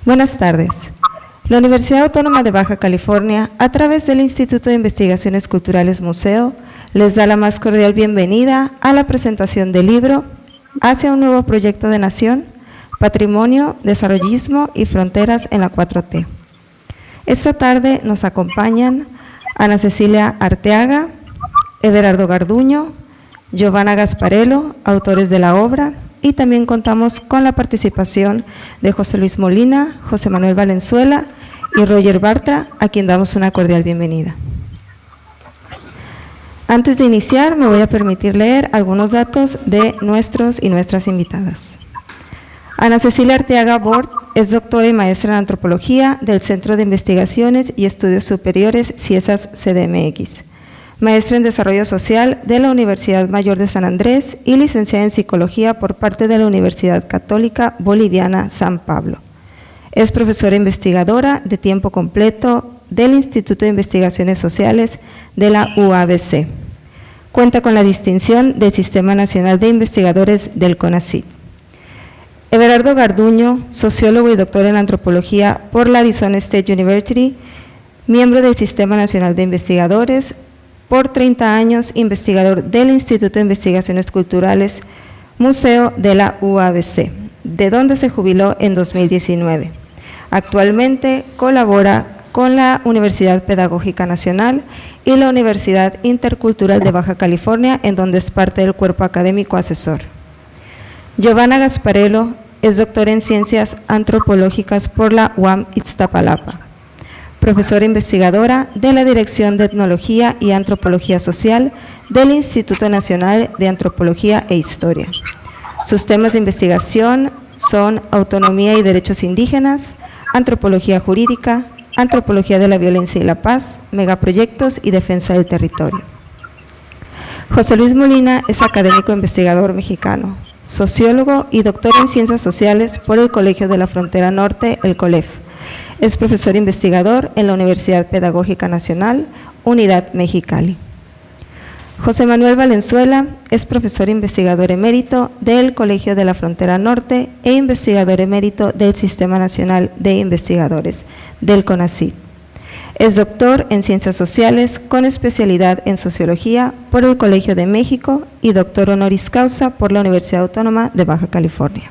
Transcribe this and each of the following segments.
Buenas tardes. La Universidad Autónoma de Baja California, a través del Instituto de Investigaciones Culturales Museo, les da la más cordial bienvenida a la presentación del libro Hacia un nuevo proyecto de nación, Patrimonio, Desarrollismo y Fronteras en la 4T. Esta tarde nos acompañan Ana Cecilia Arteaga, Everardo Garduño, Giovanna Gasparello, autores de la obra, y también contamos con la participación de José Luis Molina, José Manuel Valenzuela y Roger Bartra, a quien damos una cordial bienvenida. Antes de iniciar, me voy a permitir leer algunos datos de nuestros y nuestras invitadas. Ana Cecilia Arteaga Bort es doctora y maestra en Antropología del Centro de Investigaciones y Estudios Superiores CIESAS CDMX, maestra en Desarrollo Social de la Universidad Mayor de San Andrés y licenciada en Psicología por parte de la Universidad Católica Boliviana San Pablo. Es profesora investigadora de tiempo completo del Instituto de Investigaciones Sociales de la UABC. Cuenta con la distinción del Sistema Nacional de Investigadores del CONACYT. Everardo Garduño, sociólogo y doctor en Antropología por la Arizona State University, miembro del Sistema Nacional de Investigadores, por 30 años investigador del Instituto de Investigaciones Culturales Museo de la UABC, de donde se jubiló en 2019. Actualmente colabora con la Universidad Pedagógica Nacional y la Universidad Intercultural de Baja California, en donde es parte del cuerpo académico asesor. Giovanna Gasparello es doctora en Ciencias Antropológicas por la UAM Iztapalapa, profesora investigadora de la Dirección de Etnología y Antropología Social del Instituto Nacional de Antropología e Historia. Sus temas de investigación son autonomía y derechos indígenas, antropología jurídica, antropología de la violencia y la paz, megaproyectos y defensa del territorio. José Luis Molina es académico investigador mexicano, sociólogo y doctor en Ciencias Sociales por el Colegio de la Frontera Norte, el COLEF. Es profesor investigador en la Universidad Pedagógica Nacional, Unidad Mexicali. José Manuel Valenzuela es profesor investigador emérito del Colegio de la Frontera Norte e investigador emérito del Sistema Nacional de Investigadores, del CONACYT. Es doctor en Ciencias Sociales con especialidad en Sociología por el Colegio de México y doctor honoris causa por la Universidad Autónoma de Baja California.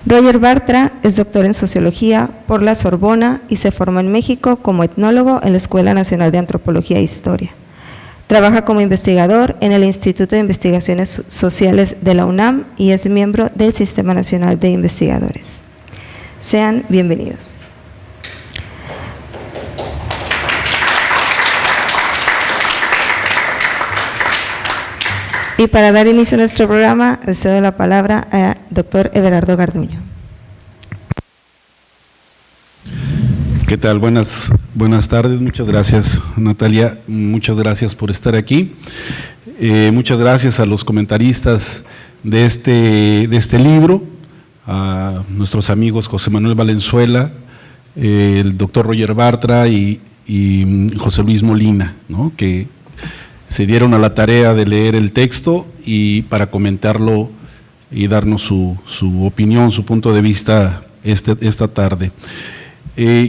Roger Bartra es doctor en Sociología por la Sorbona y se formó en México como etnólogo en la Escuela Nacional de Antropología e Historia. Trabaja como investigador en el Instituto de Investigaciones Sociales de la UNAM y es miembro del Sistema Nacional de Investigadores. Sean bienvenidos. Y para dar inicio a nuestro programa, le cedo la palabra a doctor Everardo Garduño. ¿Qué tal? Buenas tardes, muchas gracias Natalia, muchas gracias por estar aquí. Muchas gracias a los comentaristas de este libro, a nuestros amigos José Manuel Valenzuela, el doctor Roger Bartra y José Luis Molina, ¿no?, que se dieron a la tarea de leer el texto y para comentarlo y darnos su opinión, su punto de vista esta tarde.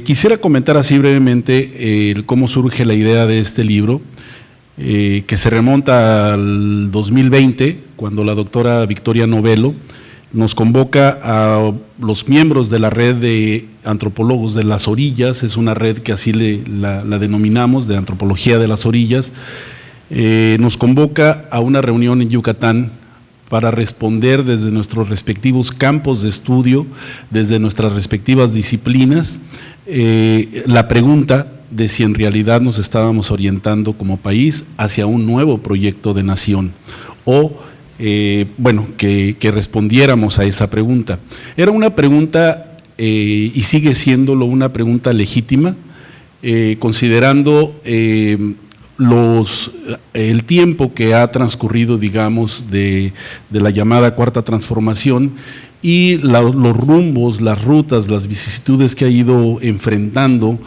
Quisiera comentar así brevemente cómo surge la idea de este libro, que se remonta al 2020, cuando la doctora Victoria Novello nos convoca a los miembros de la red de antropólogos de las orillas. Es una red que así la denominamos, de antropología de las orillas. Nos convoca a una reunión en Yucatán para responder desde nuestros respectivos campos de estudio, desde nuestras respectivas disciplinas, la pregunta de si en realidad nos estábamos orientando como país hacia un nuevo proyecto de nación o, que respondiéramos a esa pregunta. Era una pregunta y sigue siéndolo una pregunta legítima, considerando el tiempo que ha transcurrido, digamos, de la llamada Cuarta Transformación y los rumbos, las rutas, las vicisitudes que ha ido enfrentando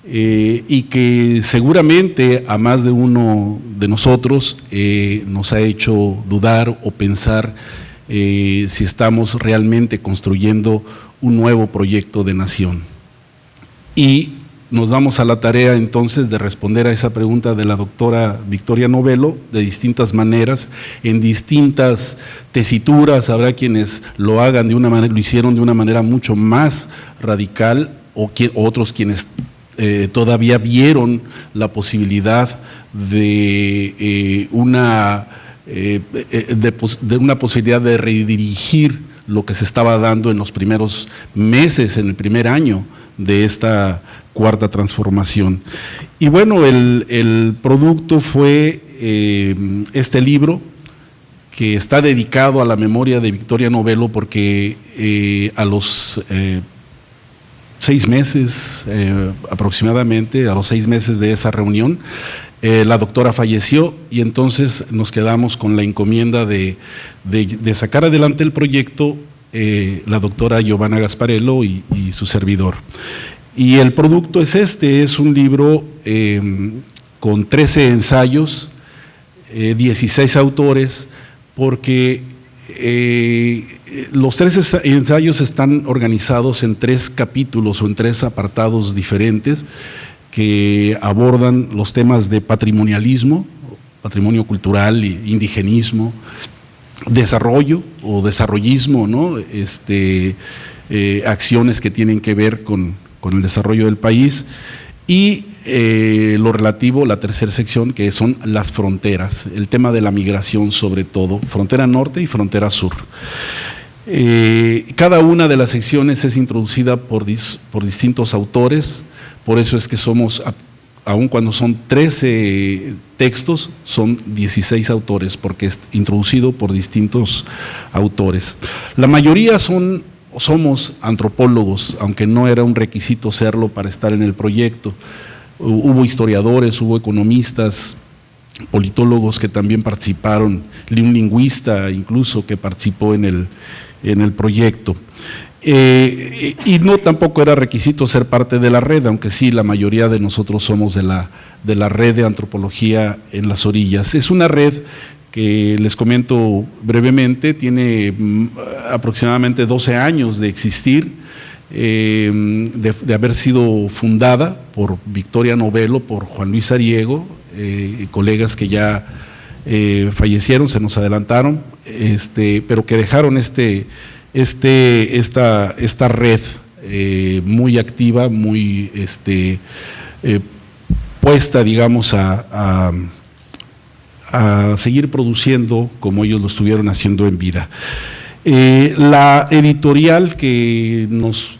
y que seguramente a más de uno de nosotros nos ha hecho dudar o pensar si estamos realmente construyendo un nuevo proyecto de nación. Y nos damos a la tarea entonces de responder a esa pregunta de la doctora Victoria Novello de distintas maneras, en distintas tesituras. Habrá quienes lo hagan de una manera, lo hicieron de una manera mucho más radical, o otros quienes todavía vieron la posibilidad de una posibilidad de redirigir lo que se estaba dando en los primeros meses, en el primer año de esta cuarta transformación. Y bueno, el producto fue este libro, que está dedicado a la memoria de Victoria Novello, porque a los 6 meses aproximadamente, a los 6 meses de esa reunión, la doctora falleció, y entonces nos quedamos con la encomienda de sacar adelante el proyecto la doctora Giovanna Gasparello y su servidor. Y el producto es es un libro con 13 ensayos, 16 autores, porque los 13 ensayos están organizados en 3 capítulos o en 3 apartados diferentes que abordan los temas de patrimonialismo, patrimonio cultural, indigenismo, desarrollo o desarrollismo, ¿no? Acciones que tienen que ver con el desarrollo del país, y lo relativo, la tercera sección, que son las fronteras, el tema de la migración sobre todo, frontera norte y frontera sur. Cada una de las secciones es introducida por distintos autores, por eso es que somos, aun cuando son 13 textos, son 16 autores, porque es introducido por distintos autores. La mayoría somos antropólogos, aunque no era un requisito serlo para estar en el proyecto. Hubo historiadores, hubo economistas, politólogos que también participaron, un lingüista incluso que participó en el proyecto. Y no tampoco era requisito ser parte de la red, aunque sí la mayoría de nosotros somos de la red de antropología en las orillas. Es una red que, les comento brevemente, tiene aproximadamente 12 años de existir, de haber sido fundada por Victoria Novello, por Juan Luis Ariego, colegas que ya fallecieron, se nos adelantaron, pero que dejaron esta red muy activa, muy puesta, digamos, a seguir produciendo como ellos lo estuvieron haciendo en vida. La editorial que nos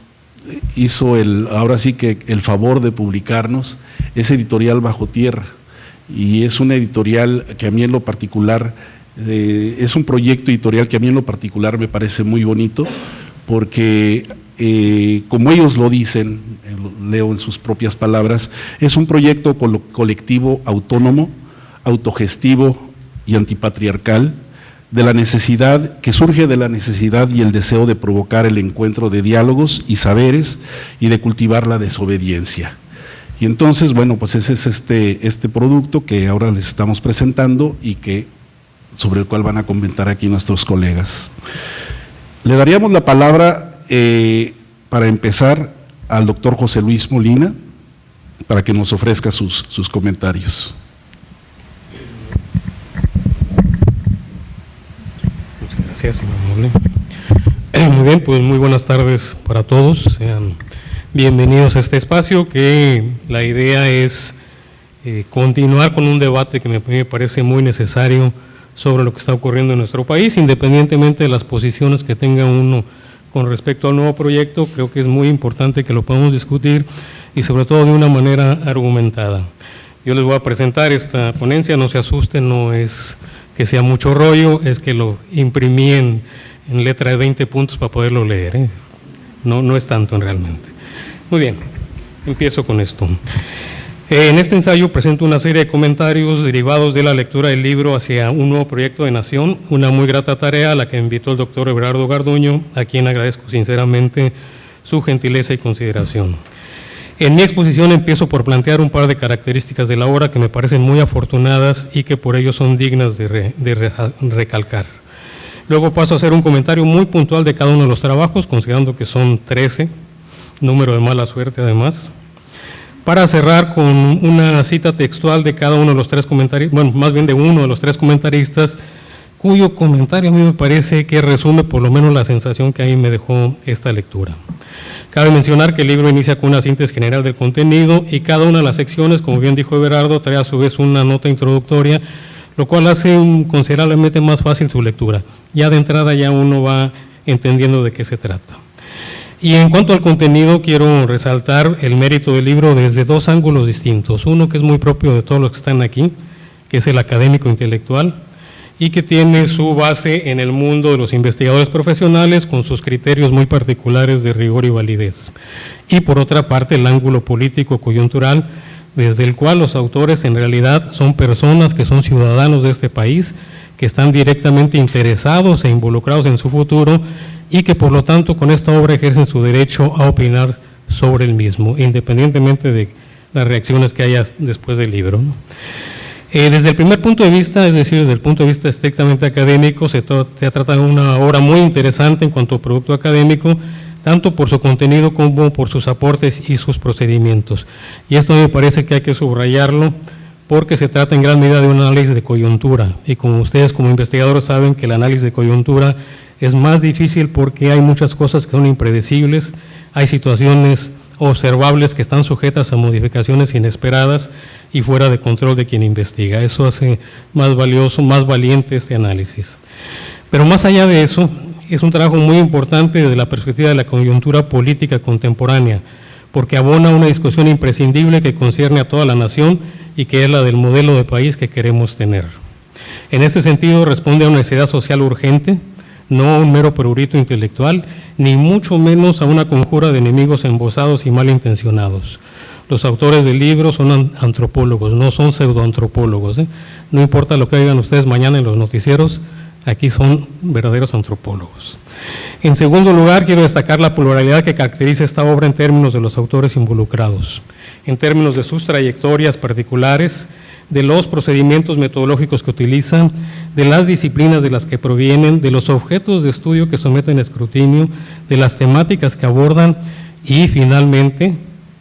hizo ahora sí que el favor de publicarnos es Editorial Bajo Tierra, y es una editorial que a mí en lo particular, es un proyecto editorial que a mí en lo particular me parece muy bonito, porque como ellos lo dicen, leo en sus propias palabras, es un proyecto colectivo autónomo, autogestivo y antipatriarcal, que surge de la necesidad y el deseo de provocar el encuentro de diálogos y saberes y de cultivar la desobediencia. Y entonces, bueno, pues ese es este producto que ahora les estamos presentando y sobre el cual van a comentar aquí nuestros colegas. Le daríamos la palabra para empezar al doctor José Luis Molina para que nos ofrezca sus comentarios. Muchas gracias, muy amable. Muy bien, pues muy buenas tardes para todos. Sean bienvenidos a este espacio, que la idea es continuar con un debate que me parece muy necesario sobre lo que está ocurriendo en nuestro país, independientemente de las posiciones que tenga uno con respecto al nuevo proyecto. Creo que es muy importante que lo podamos discutir, y sobre todo de una manera argumentada. Yo les voy a presentar esta ponencia, no se asusten, no es que sea mucho rollo, es que lo imprimí en letra de 20 puntos para poderlo leer, no es tanto realmente. Muy bien, empiezo con esto. En este ensayo presento una serie de comentarios derivados de la lectura del libro Hacia un nuevo proyecto de nación, una muy grata tarea a la que me invitó el doctor Everardo Garduño, a quien agradezco sinceramente su gentileza y consideración. En mi exposición empiezo por plantear un par de características de la obra que me parecen muy afortunadas y que por ello son dignas de recalcar. Luego paso a hacer un comentario muy puntual de cada uno de los trabajos, considerando que son 13, número de mala suerte además, para cerrar con una cita textual de cada uno de los tres comentaristas, bueno, más bien de uno de los tres comentaristas, cuyo comentario a mí me parece que resume por lo menos la sensación que a mí me dejó esta lectura. Cabe mencionar que el libro inicia con una síntesis general del contenido y cada una de las secciones, como bien dijo Everardo, trae a su vez una nota introductoria, lo cual hace considerablemente más fácil su lectura. Ya de entrada ya uno va entendiendo de qué se trata. Y en cuanto al contenido, quiero resaltar el mérito del libro desde dos ángulos distintos. Uno que es muy propio de todos los que están aquí, que es el académico intelectual, y que tiene su base en el mundo de los investigadores profesionales con sus criterios muy particulares de rigor y validez. Y por otra parte, el ángulo político coyuntural, desde el cual los autores en realidad son personas que son ciudadanos de este país, que están directamente interesados e involucrados en su futuro y que por lo tanto con esta obra ejercen su derecho a opinar sobre el mismo, independientemente de las reacciones que haya después del libro. Desde el primer punto de vista, es decir, desde el punto de vista estrictamente académico, se trata de una obra muy interesante en cuanto a producto académico, tanto por su contenido como por sus aportes y sus procedimientos. Y esto me parece que hay que subrayarlo porque se trata en gran medida de un análisis de coyuntura. Y como ustedes como investigadores saben que el análisis de coyuntura es más difícil porque hay muchas cosas que son impredecibles, hay situaciones observables que están sujetas a modificaciones inesperadas y fuera de control de quien investiga. Eso hace más valioso, más valiente este análisis. Pero más allá de eso, es un trabajo muy importante desde la perspectiva de la coyuntura política contemporánea, porque abona una discusión imprescindible que concierne a toda la nación y que es la del modelo de país que queremos tener. En este sentido, responde a una necesidad social urgente, no a un mero prurito intelectual, ni mucho menos a una conjura de enemigos embosados y malintencionados. Los autores del libro son antropólogos, no son pseudoantropólogos, ¿eh? No importa lo que hagan ustedes mañana en los noticieros, aquí son verdaderos antropólogos. En segundo lugar, quiero destacar la pluralidad que caracteriza esta obra en términos de los autores involucrados, en términos de sus trayectorias particulares, de los procedimientos metodológicos que utilizan, de las disciplinas de las que provienen, de los objetos de estudio que someten a escrutinio, de las temáticas que abordan y finalmente,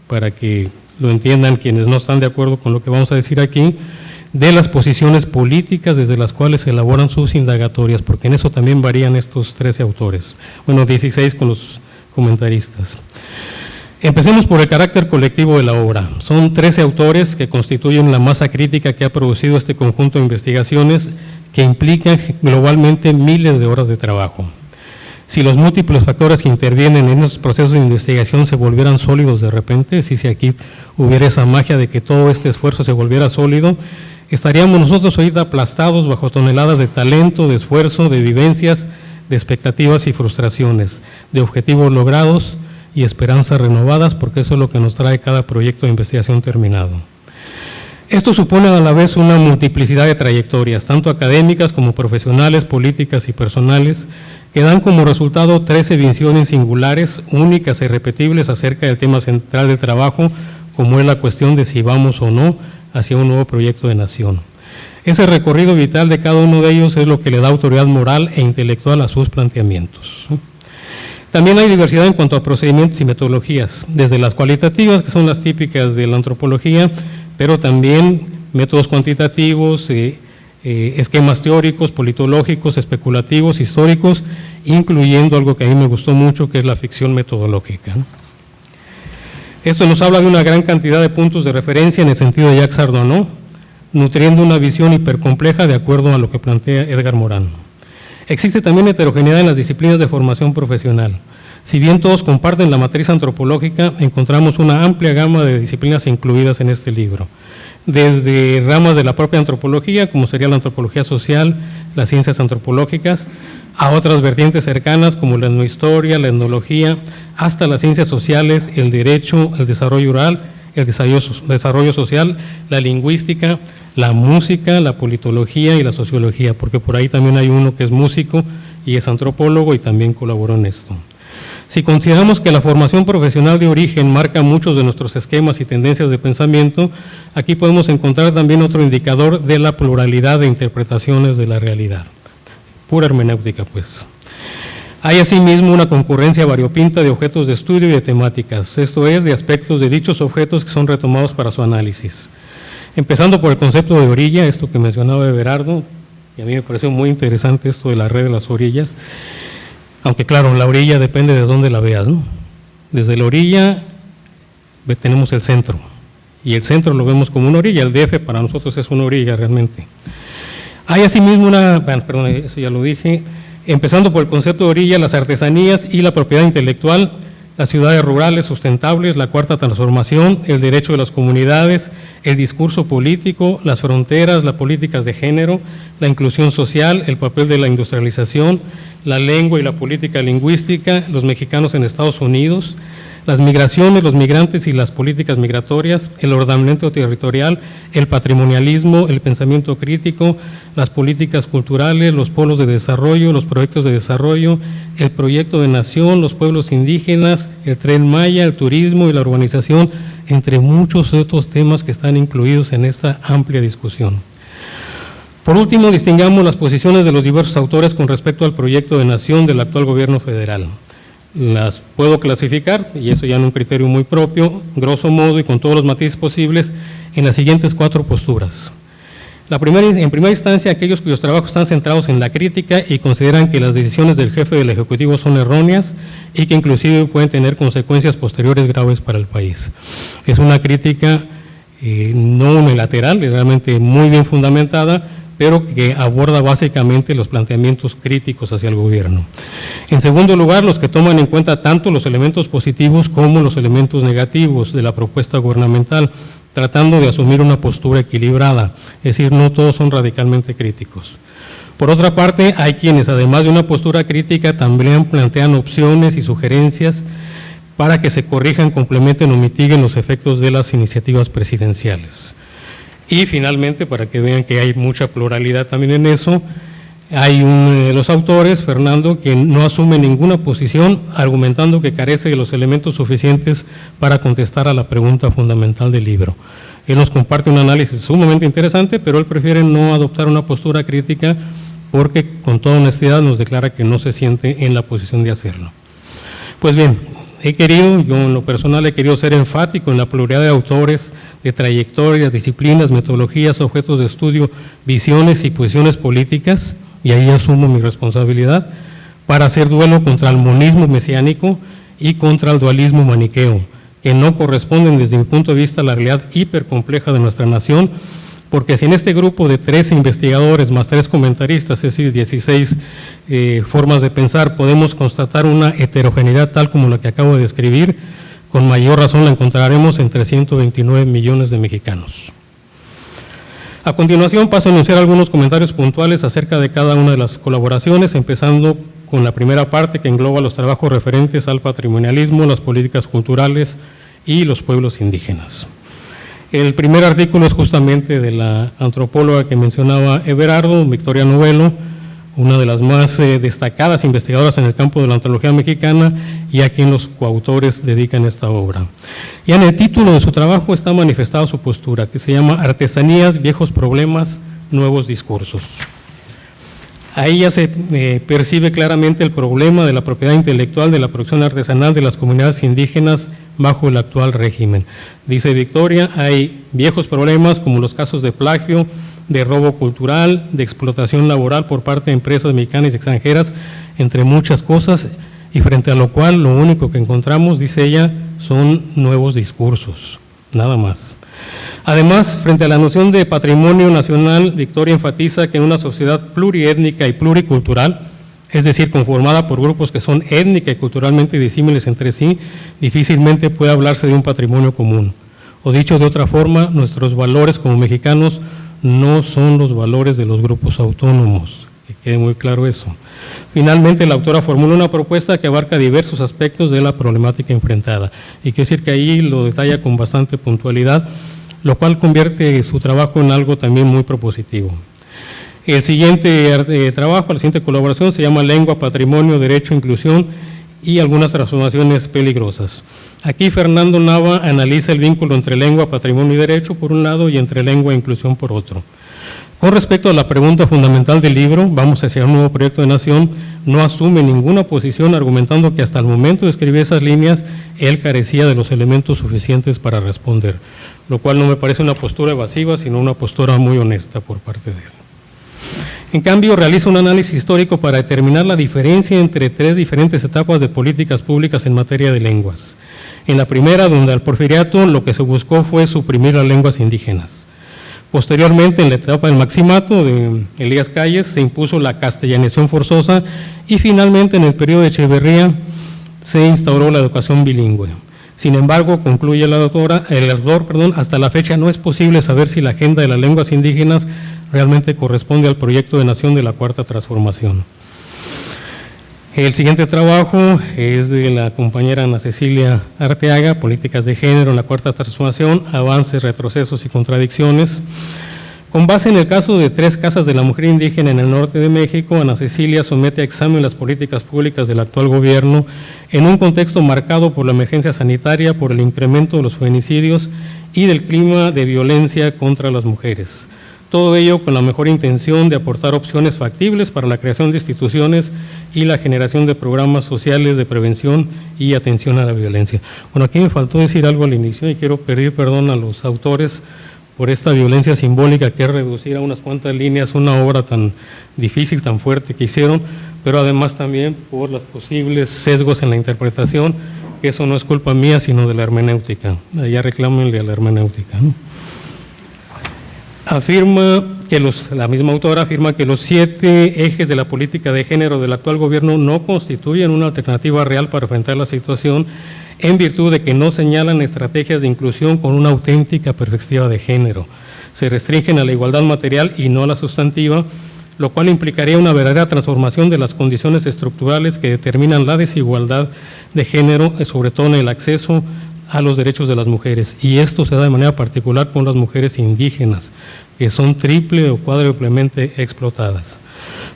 para que lo entiendan quienes no están de acuerdo con lo que vamos a decir aquí, de las posiciones políticas desde las cuales se elaboran sus indagatorias, porque en eso también varían estos 13 autores, bueno, 16 con los comentaristas. Empecemos por el carácter colectivo de la obra. Son 13 autores que constituyen la masa crítica que ha producido este conjunto de investigaciones que implican globalmente miles de horas de trabajo. Si los múltiples factores que intervienen en esos procesos de investigación se volvieran sólidos de repente, si aquí hubiera esa magia de que todo este esfuerzo se volviera sólido, estaríamos nosotros ahorita aplastados bajo toneladas de talento, de esfuerzo, de vivencias, de expectativas y frustraciones, de objetivos logrados y esperanzas renovadas, porque eso es lo que nos trae cada proyecto de investigación terminado. Esto supone a la vez una multiplicidad de trayectorias, tanto académicas como profesionales, políticas y personales, que dan como resultado 13 visiones singulares, únicas e irrepetibles acerca del tema central del trabajo, como es la cuestión de si vamos o no hacia un nuevo proyecto de nación. Ese recorrido vital de cada uno de ellos es lo que le da autoridad moral e intelectual a sus planteamientos. También hay diversidad en cuanto a procedimientos y metodologías, desde las cualitativas, que son las típicas de la antropología, pero también métodos cuantitativos, esquemas teóricos, politológicos, especulativos, históricos, incluyendo algo que a mí me gustó mucho, que es la ficción metodológica. Esto nos habla de una gran cantidad de puntos de referencia en el sentido de Jacques Ardoinot, nutriendo una visión hipercompleja de acuerdo a lo que plantea Edgar Morin. Existe también heterogeneidad en las disciplinas de formación profesional. Si bien todos comparten la matriz antropológica, encontramos una amplia gama de disciplinas incluidas en este libro, desde ramas de la propia antropología, como sería la antropología social, las ciencias antropológicas, a otras vertientes cercanas como la etnohistoria, la etnología, hasta las ciencias sociales, el derecho, el desarrollo rural, el desarrollo social, la lingüística, la música, la politología y la sociología, porque por ahí también hay uno que es músico y es antropólogo y también colaboró en esto. Si consideramos que la formación profesional de origen marca muchos de nuestros esquemas y tendencias de pensamiento, aquí podemos encontrar también otro indicador de la pluralidad de interpretaciones de la realidad. pura hermenéutica, pues. Hay asimismo una concurrencia variopinta de objetos de estudio y de temáticas, esto es, de aspectos de dichos objetos que son retomados para su análisis. Empezando por el concepto de orilla, esto que mencionaba Everardo, y a mí me pareció muy interesante esto de la red de las orillas, aunque claro, la orilla depende de dónde la veas, ¿no? Desde la orilla tenemos el centro, y el centro lo vemos como una orilla, el DF para nosotros es una orilla realmente. Hay asimismo eso ya lo dije, empezando por el concepto de orilla, las artesanías y la propiedad intelectual, las ciudades rurales sustentables, la cuarta transformación, el derecho de las comunidades, el discurso político, las fronteras, las políticas de género, la inclusión social, el papel de la industrialización, la lengua y la política lingüística, los mexicanos en Estados Unidos, las migraciones, los migrantes y las políticas migratorias, el ordenamiento territorial, el patrimonialismo, el pensamiento crítico, las políticas culturales, los polos de desarrollo, los proyectos de desarrollo, el proyecto de nación, los pueblos indígenas, el Tren Maya, el turismo y la urbanización, entre muchos otros temas que están incluidos en esta amplia discusión. Por último, distingamos las posiciones de los diversos autores con respecto al proyecto de nación del actual gobierno federal. Las puedo clasificar, y eso ya en un criterio muy propio, grosso modo y con todos los matices posibles, en las siguientes 4 posturas. En primera instancia, aquellos cuyos trabajos están centrados en la crítica y consideran que las decisiones del jefe del Ejecutivo son erróneas y que inclusive pueden tener consecuencias posteriores graves para el país. Es una crítica no unilateral, realmente muy bien fundamentada, pero que aborda básicamente los planteamientos críticos hacia el gobierno. En segundo lugar, los que toman en cuenta tanto los elementos positivos como los elementos negativos de la propuesta gubernamental, tratando de asumir una postura equilibrada, es decir, no todos son radicalmente críticos. Por otra parte, hay quienes, además de una postura crítica, también plantean opciones y sugerencias para que se corrijan, complementen o mitiguen los efectos de las iniciativas presidenciales. Y finalmente, para que vean que hay mucha pluralidad también en eso, hay uno de los autores, Fernando, que no asume ninguna posición, argumentando que carece de los elementos suficientes para contestar a la pregunta fundamental del libro. Él nos comparte un análisis sumamente interesante, pero él prefiere no adoptar una postura crítica porque con toda honestidad nos declara que no se siente en la posición de hacerlo. Pues bien, yo en lo personal he querido ser enfático en la pluralidad de autores, de trayectorias, disciplinas, metodologías, objetos de estudio, visiones y posiciones políticas, y ahí asumo mi responsabilidad, para hacer duelo contra el monismo mesiánico y contra el dualismo maniqueo, que no corresponden desde mi punto de vista a la realidad hipercompleja de nuestra nación, porque si en este grupo de 13 investigadores más 3 comentaristas, es decir, 16 formas de pensar, podemos constatar una heterogeneidad tal como la que acabo de describir, con mayor razón la encontraremos entre 129 millones de mexicanos. A continuación paso a anunciar algunos comentarios puntuales acerca de cada una de las colaboraciones, empezando con la primera parte que engloba los trabajos referentes al patrimonialismo, las políticas culturales y los pueblos indígenas. El primer artículo es justamente de la antropóloga que mencionaba Everardo, Victoria Novello, una de las más destacadas investigadoras en el campo de la antropología mexicana y a quien los coautores dedican esta obra. Ya en el título de su trabajo está manifestada su postura, que se llama Artesanías, viejos problemas, nuevos discursos. Ahí ya se percibe claramente el problema de la propiedad intelectual de la producción artesanal de las comunidades indígenas bajo el actual régimen. Dice Victoria, hay viejos problemas como los casos de plagio, de robo cultural, de explotación laboral por parte de empresas mexicanas y extranjeras, entre muchas cosas, y frente a lo cual lo único que encontramos, dice ella, son nuevos discursos, nada más. Además, frente a la noción de patrimonio nacional, Victoria enfatiza que en una sociedad pluriétnica y pluricultural, es decir, conformada por grupos que son étnica y culturalmente disímiles entre sí, difícilmente puede hablarse de un patrimonio común. O dicho de otra forma, nuestros valores como mexicanos no son los valores de los grupos autónomos, que quede muy claro eso. Finalmente, la autora formula una propuesta que abarca diversos aspectos de la problemática enfrentada, y quiero decir que ahí lo detalla con bastante puntualidad, lo cual convierte su trabajo en algo también muy propositivo. El siguiente trabajo, la siguiente colaboración se llama Lengua, Patrimonio, Derecho, Inclusión y algunas transformaciones peligrosas. Aquí Fernando Nava analiza el vínculo entre lengua, patrimonio y derecho por un lado y entre lengua e inclusión por otro. Con respecto a la pregunta fundamental del libro, vamos hacia un nuevo proyecto de nación, no asume ninguna posición argumentando que hasta el momento de escribir esas líneas, él carecía de los elementos suficientes para responder, lo cual no me parece una postura evasiva, sino una postura muy honesta por parte de él. En cambio, realiza un análisis histórico para determinar la diferencia entre tres diferentes etapas de políticas públicas en materia de lenguas. En la primera, donde al porfiriato lo que se buscó fue suprimir las lenguas indígenas. Posteriormente, en la etapa del maximato de Elías Calles, se impuso la castellanización forzosa y finalmente, en el periodo de Echeverría, se instauró la educación bilingüe. Sin embargo, concluye el autor, hasta la fecha no es posible saber si la agenda de las lenguas indígenas realmente corresponde al proyecto de nación de la Cuarta Transformación. El siguiente trabajo es de la compañera Ana Cecilia Arteaga, Políticas de Género en la Cuarta Transformación, Avances, Retrocesos y Contradicciones. Con base en el caso de 3 casas de la mujer indígena en el norte de México, Ana Cecilia somete a examen las políticas públicas del actual gobierno en un contexto marcado por la emergencia sanitaria, por el incremento de los feminicidios y del clima de violencia contra las mujeres. Todo ello con la mejor intención de aportar opciones factibles para la creación de instituciones y la generación de programas sociales de prevención y atención a la violencia. Bueno, aquí me faltó decir algo al inicio y quiero pedir perdón a los autores por esta violencia simbólica que es reducir a unas cuantas líneas una obra tan difícil, tan fuerte que hicieron, pero además también por los posibles sesgos en la interpretación, que eso no es culpa mía, sino de la hermenéutica. Allá reclámenle a la hermenéutica, ¿no? La misma autora afirma que los 7 ejes de la política de género del actual gobierno no constituyen una alternativa real para enfrentar la situación, en virtud de que no señalan estrategias de inclusión con una auténtica perspectiva de género. Se restringen a la igualdad material y no a la sustantiva, lo cual implicaría una verdadera transformación de las condiciones estructurales que determinan la desigualdad de género, sobre todo en el acceso a los derechos de las mujeres, y esto se da de manera particular con las mujeres indígenas, que son triple o cuádruplemente explotadas.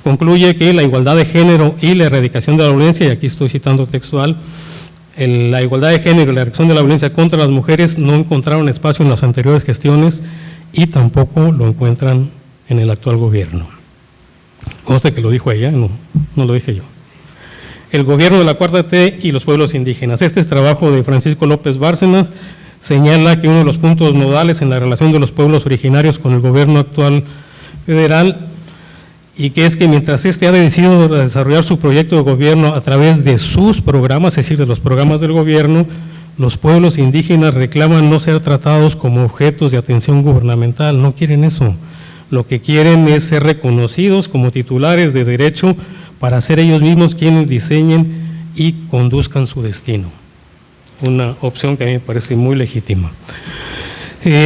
Concluye que la igualdad de género y la erradicación de la violencia, y aquí estoy citando textual, la igualdad de género y la erradicación de la violencia contra las mujeres no encontraron espacio en las anteriores gestiones y tampoco lo encuentran en el actual gobierno. Conste que lo dijo ella, no lo dije yo. El gobierno de la Cuarta T y los pueblos indígenas. Este es trabajo de Francisco López Bárcenas, señala que uno de los puntos nodales en la relación de los pueblos originarios con el gobierno actual federal, y que es que mientras este ha decidido desarrollar su proyecto de gobierno a través de sus programas, es decir, de los programas del gobierno, los pueblos indígenas reclaman no ser tratados como objetos de atención gubernamental, no quieren eso. Lo que quieren es ser reconocidos como titulares de derecho para ser ellos mismos quienes diseñen y conduzcan su destino. Una opción que a mí me parece muy legítima.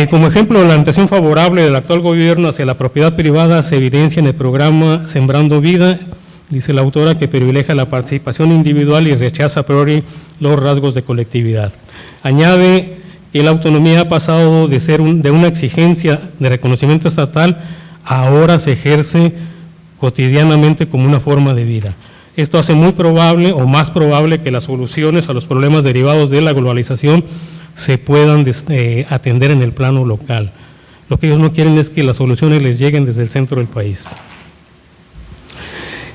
Como ejemplo, la orientación favorable del actual gobierno hacia la propiedad privada se evidencia en el programa Sembrando Vida, dice la autora, que privilegia la participación individual y rechaza a priori los rasgos de colectividad. Añade que la autonomía ha pasado de ser de una exigencia de reconocimiento estatal, ahora se ejerce cotidianamente como una forma de vida. Esto hace muy probable o más probable que las soluciones a los problemas derivados de la globalización se puedan atender en el plano local. Lo que ellos no quieren es que las soluciones les lleguen desde el centro del país.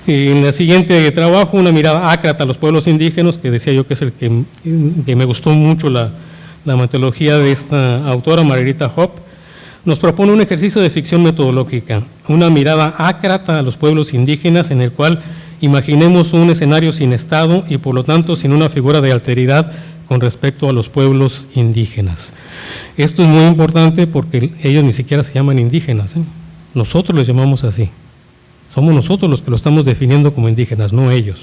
En el siguiente trabajo, una mirada ácrata a los pueblos indígenas, que decía yo que es el que me gustó mucho la metodología de esta autora, Margarita Hopp, nos propone un ejercicio de ficción metodológica, una mirada ácrata a los pueblos indígenas en el cual imaginemos un escenario sin Estado y por lo tanto sin una figura de alteridad con respecto a los pueblos indígenas. Esto es muy importante porque ellos ni siquiera se llaman indígenas, nosotros les llamamos así. Somos nosotros los que lo estamos definiendo como indígenas, no ellos.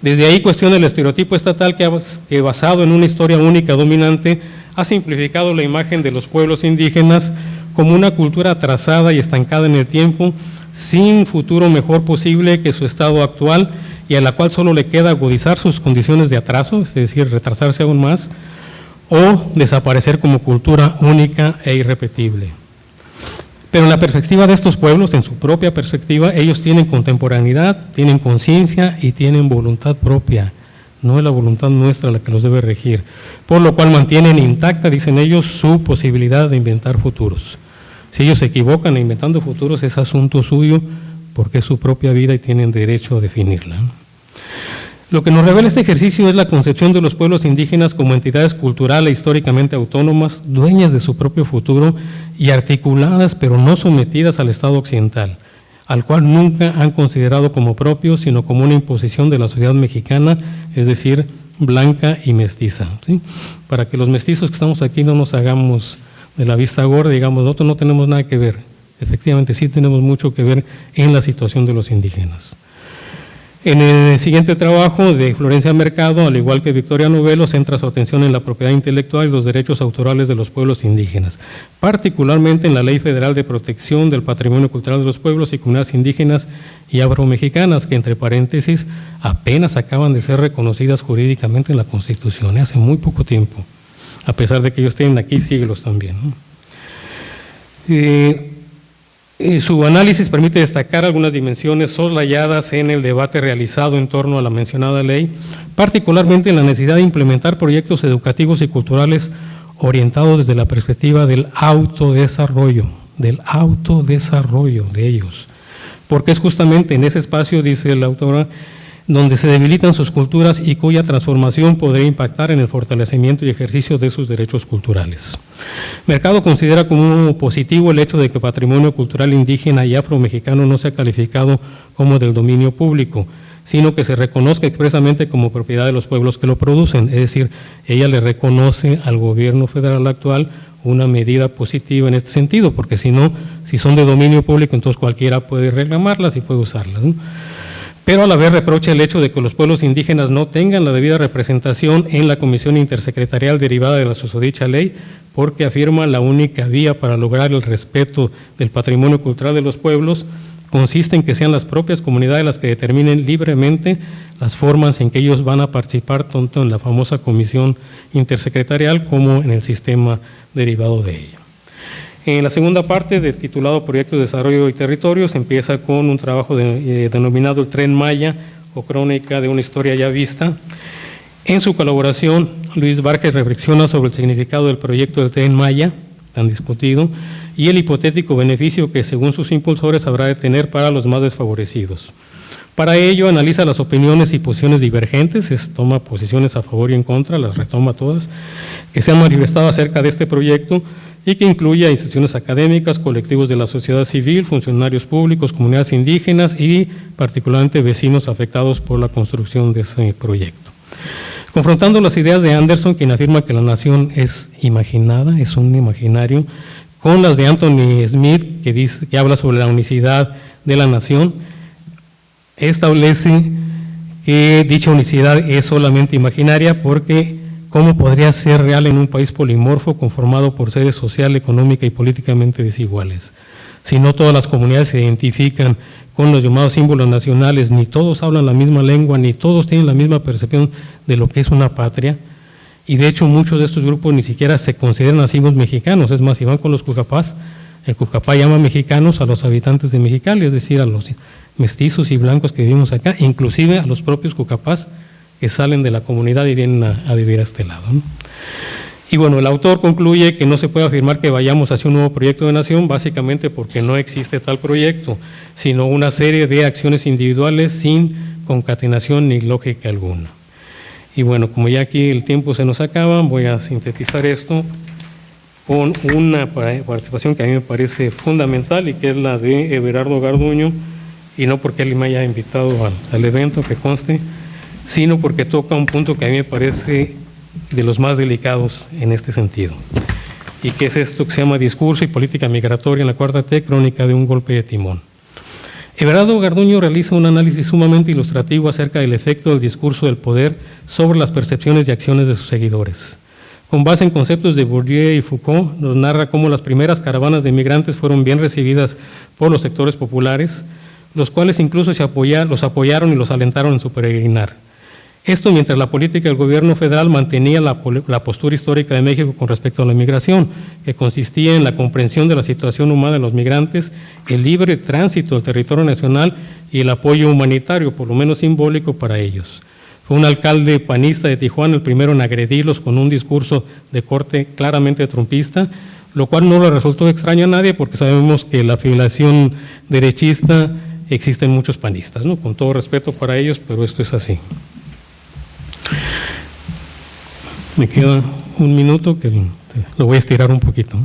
Desde ahí cuestiona el estereotipo estatal que basado en una historia única dominante ha simplificado la imagen de los pueblos indígenas como una cultura atrasada y estancada en el tiempo, sin futuro mejor posible que su estado actual y a la cual solo le queda agudizar sus condiciones de atraso, es decir, retrasarse aún más, o desaparecer como cultura única e irrepetible. Pero en la perspectiva de estos pueblos, en su propia perspectiva, ellos tienen contemporaneidad, tienen conciencia y tienen voluntad propia. No es la voluntad nuestra la que los debe regir, por lo cual mantienen intacta, dicen ellos, su posibilidad de inventar futuros. Si ellos se equivocan inventando futuros, es asunto suyo, porque es su propia vida y tienen derecho a definirla. Lo que nos revela este ejercicio es la concepción de los pueblos indígenas como entidades culturales e históricamente autónomas, dueñas de su propio futuro y articuladas, pero no sometidas al Estado occidental, al cual nunca han considerado como propio, sino como una imposición de la sociedad mexicana, es decir, blanca y mestiza, ¿sí? Para que los mestizos que estamos aquí no nos hagamos de la vista gorda, digamos, nosotros no tenemos nada que ver. Efectivamente, sí tenemos mucho que ver en la situación de los indígenas. En el siguiente trabajo de Florencia Mercado, al igual que Victoria Novelo, centra su atención en la propiedad intelectual y los derechos autorales de los pueblos indígenas, particularmente en la Ley Federal de Protección del Patrimonio Cultural de los Pueblos y Comunidades Indígenas y Afromexicanas, que entre paréntesis apenas acaban de ser reconocidas jurídicamente en la Constitución, hace muy poco tiempo, a pesar de que ellos tienen aquí siglos también, ¿no? Su análisis permite destacar algunas dimensiones soslayadas en el debate realizado en torno a la mencionada ley, particularmente en la necesidad de implementar proyectos educativos y culturales orientados desde la perspectiva del autodesarrollo de ellos, porque es justamente en ese espacio, dice la autora, donde se debilitan sus culturas y cuya transformación podría impactar en el fortalecimiento y ejercicio de sus derechos culturales. Mercado considera como positivo el hecho de que patrimonio cultural indígena y afromexicano no sea calificado como del dominio público, sino que se reconozca expresamente como propiedad de los pueblos que lo producen, es decir, ella le reconoce al gobierno federal actual una medida positiva en este sentido, porque si no, si son de dominio público, entonces cualquiera puede reclamarlas y puede usarlas, ¿no? Pero a la vez reprocha el hecho de que los pueblos indígenas no tengan la debida representación en la comisión intersecretarial derivada de la susodicha ley, porque afirma la única vía para lograr el respeto del patrimonio cultural de los pueblos consiste en que sean las propias comunidades las que determinen libremente las formas en que ellos van a participar tanto en la famosa comisión intersecretarial como en el sistema derivado de ella. En la segunda parte del titulado Proyectos de Desarrollo y Territorios empieza con un trabajo denominado El Tren Maya o Crónica de una Historia Ya Vista. En su colaboración, Luis Várquez reflexiona sobre el significado del proyecto del Tren Maya, tan discutido, y el hipotético beneficio que según sus impulsores habrá de tener para los más desfavorecidos. Para ello analiza las opiniones y posiciones divergentes, toma posiciones a favor y en contra, las retoma todas, que se han manifestado acerca de este proyecto y que incluye a instituciones académicas, colectivos de la sociedad civil, funcionarios públicos, comunidades indígenas y particularmente vecinos afectados por la construcción de ese proyecto. Confrontando las ideas de Anderson, quien afirma que la nación es imaginada, es un imaginario, con las de Anthony Smith, que habla sobre la unicidad de la nación, establece que dicha unicidad es solamente imaginaria porque ¿cómo podría ser real en un país polimorfo conformado por seres social, económica y políticamente desiguales? Si no todas las comunidades se identifican con los llamados símbolos nacionales, ni todos hablan la misma lengua, ni todos tienen la misma percepción de lo que es una patria, y de hecho muchos de estos grupos ni siquiera se consideran a sí mismos mexicanos, es más, si van con los cucapás, el cucapá llama mexicanos a los habitantes de Mexicali, es decir, a los mestizos y blancos que vivimos acá, inclusive a los propios cucapás que salen de la comunidad y vienen a vivir a este lado, ¿no? Y bueno, el autor concluye que no se puede afirmar que vayamos hacia un nuevo proyecto de nación, básicamente porque no existe tal proyecto, sino una serie de acciones individuales sin concatenación ni lógica alguna. Y bueno, como ya aquí el tiempo se nos acaba, voy a sintetizar esto con una participación que a mí me parece fundamental y que es la de Everardo Garduño, y no porque él me haya invitado al evento, que conste, sino porque toca un punto que a mí me parece de los más delicados en este sentido, y que es esto que se llama Discurso y Política Migratoria en la Cuarta T, Crónica de un Golpe de Timón. Everardo Garduño realiza un análisis sumamente ilustrativo acerca del efecto del discurso del poder sobre las percepciones y acciones de sus seguidores. Con base en conceptos de Bourdieu y Foucault, nos narra cómo las primeras caravanas de migrantes fueron bien recibidas por los sectores populares, los cuales incluso los apoyaron y los alentaron en su peregrinar. Esto mientras la política del gobierno federal mantenía la postura histórica de México con respecto a la migración, que consistía en la comprensión de la situación humana de los migrantes, el libre tránsito del territorio nacional y el apoyo humanitario, por lo menos simbólico, para ellos. Fue un alcalde panista de Tijuana el primero en agredirlos con un discurso de corte claramente trumpista, lo cual no le resultó extraño a nadie porque sabemos que la afiliación derechista existe en muchos panistas, ¿no? Con todo respeto para ellos, pero esto es así. Me queda un minuto que lo voy a estirar un poquito.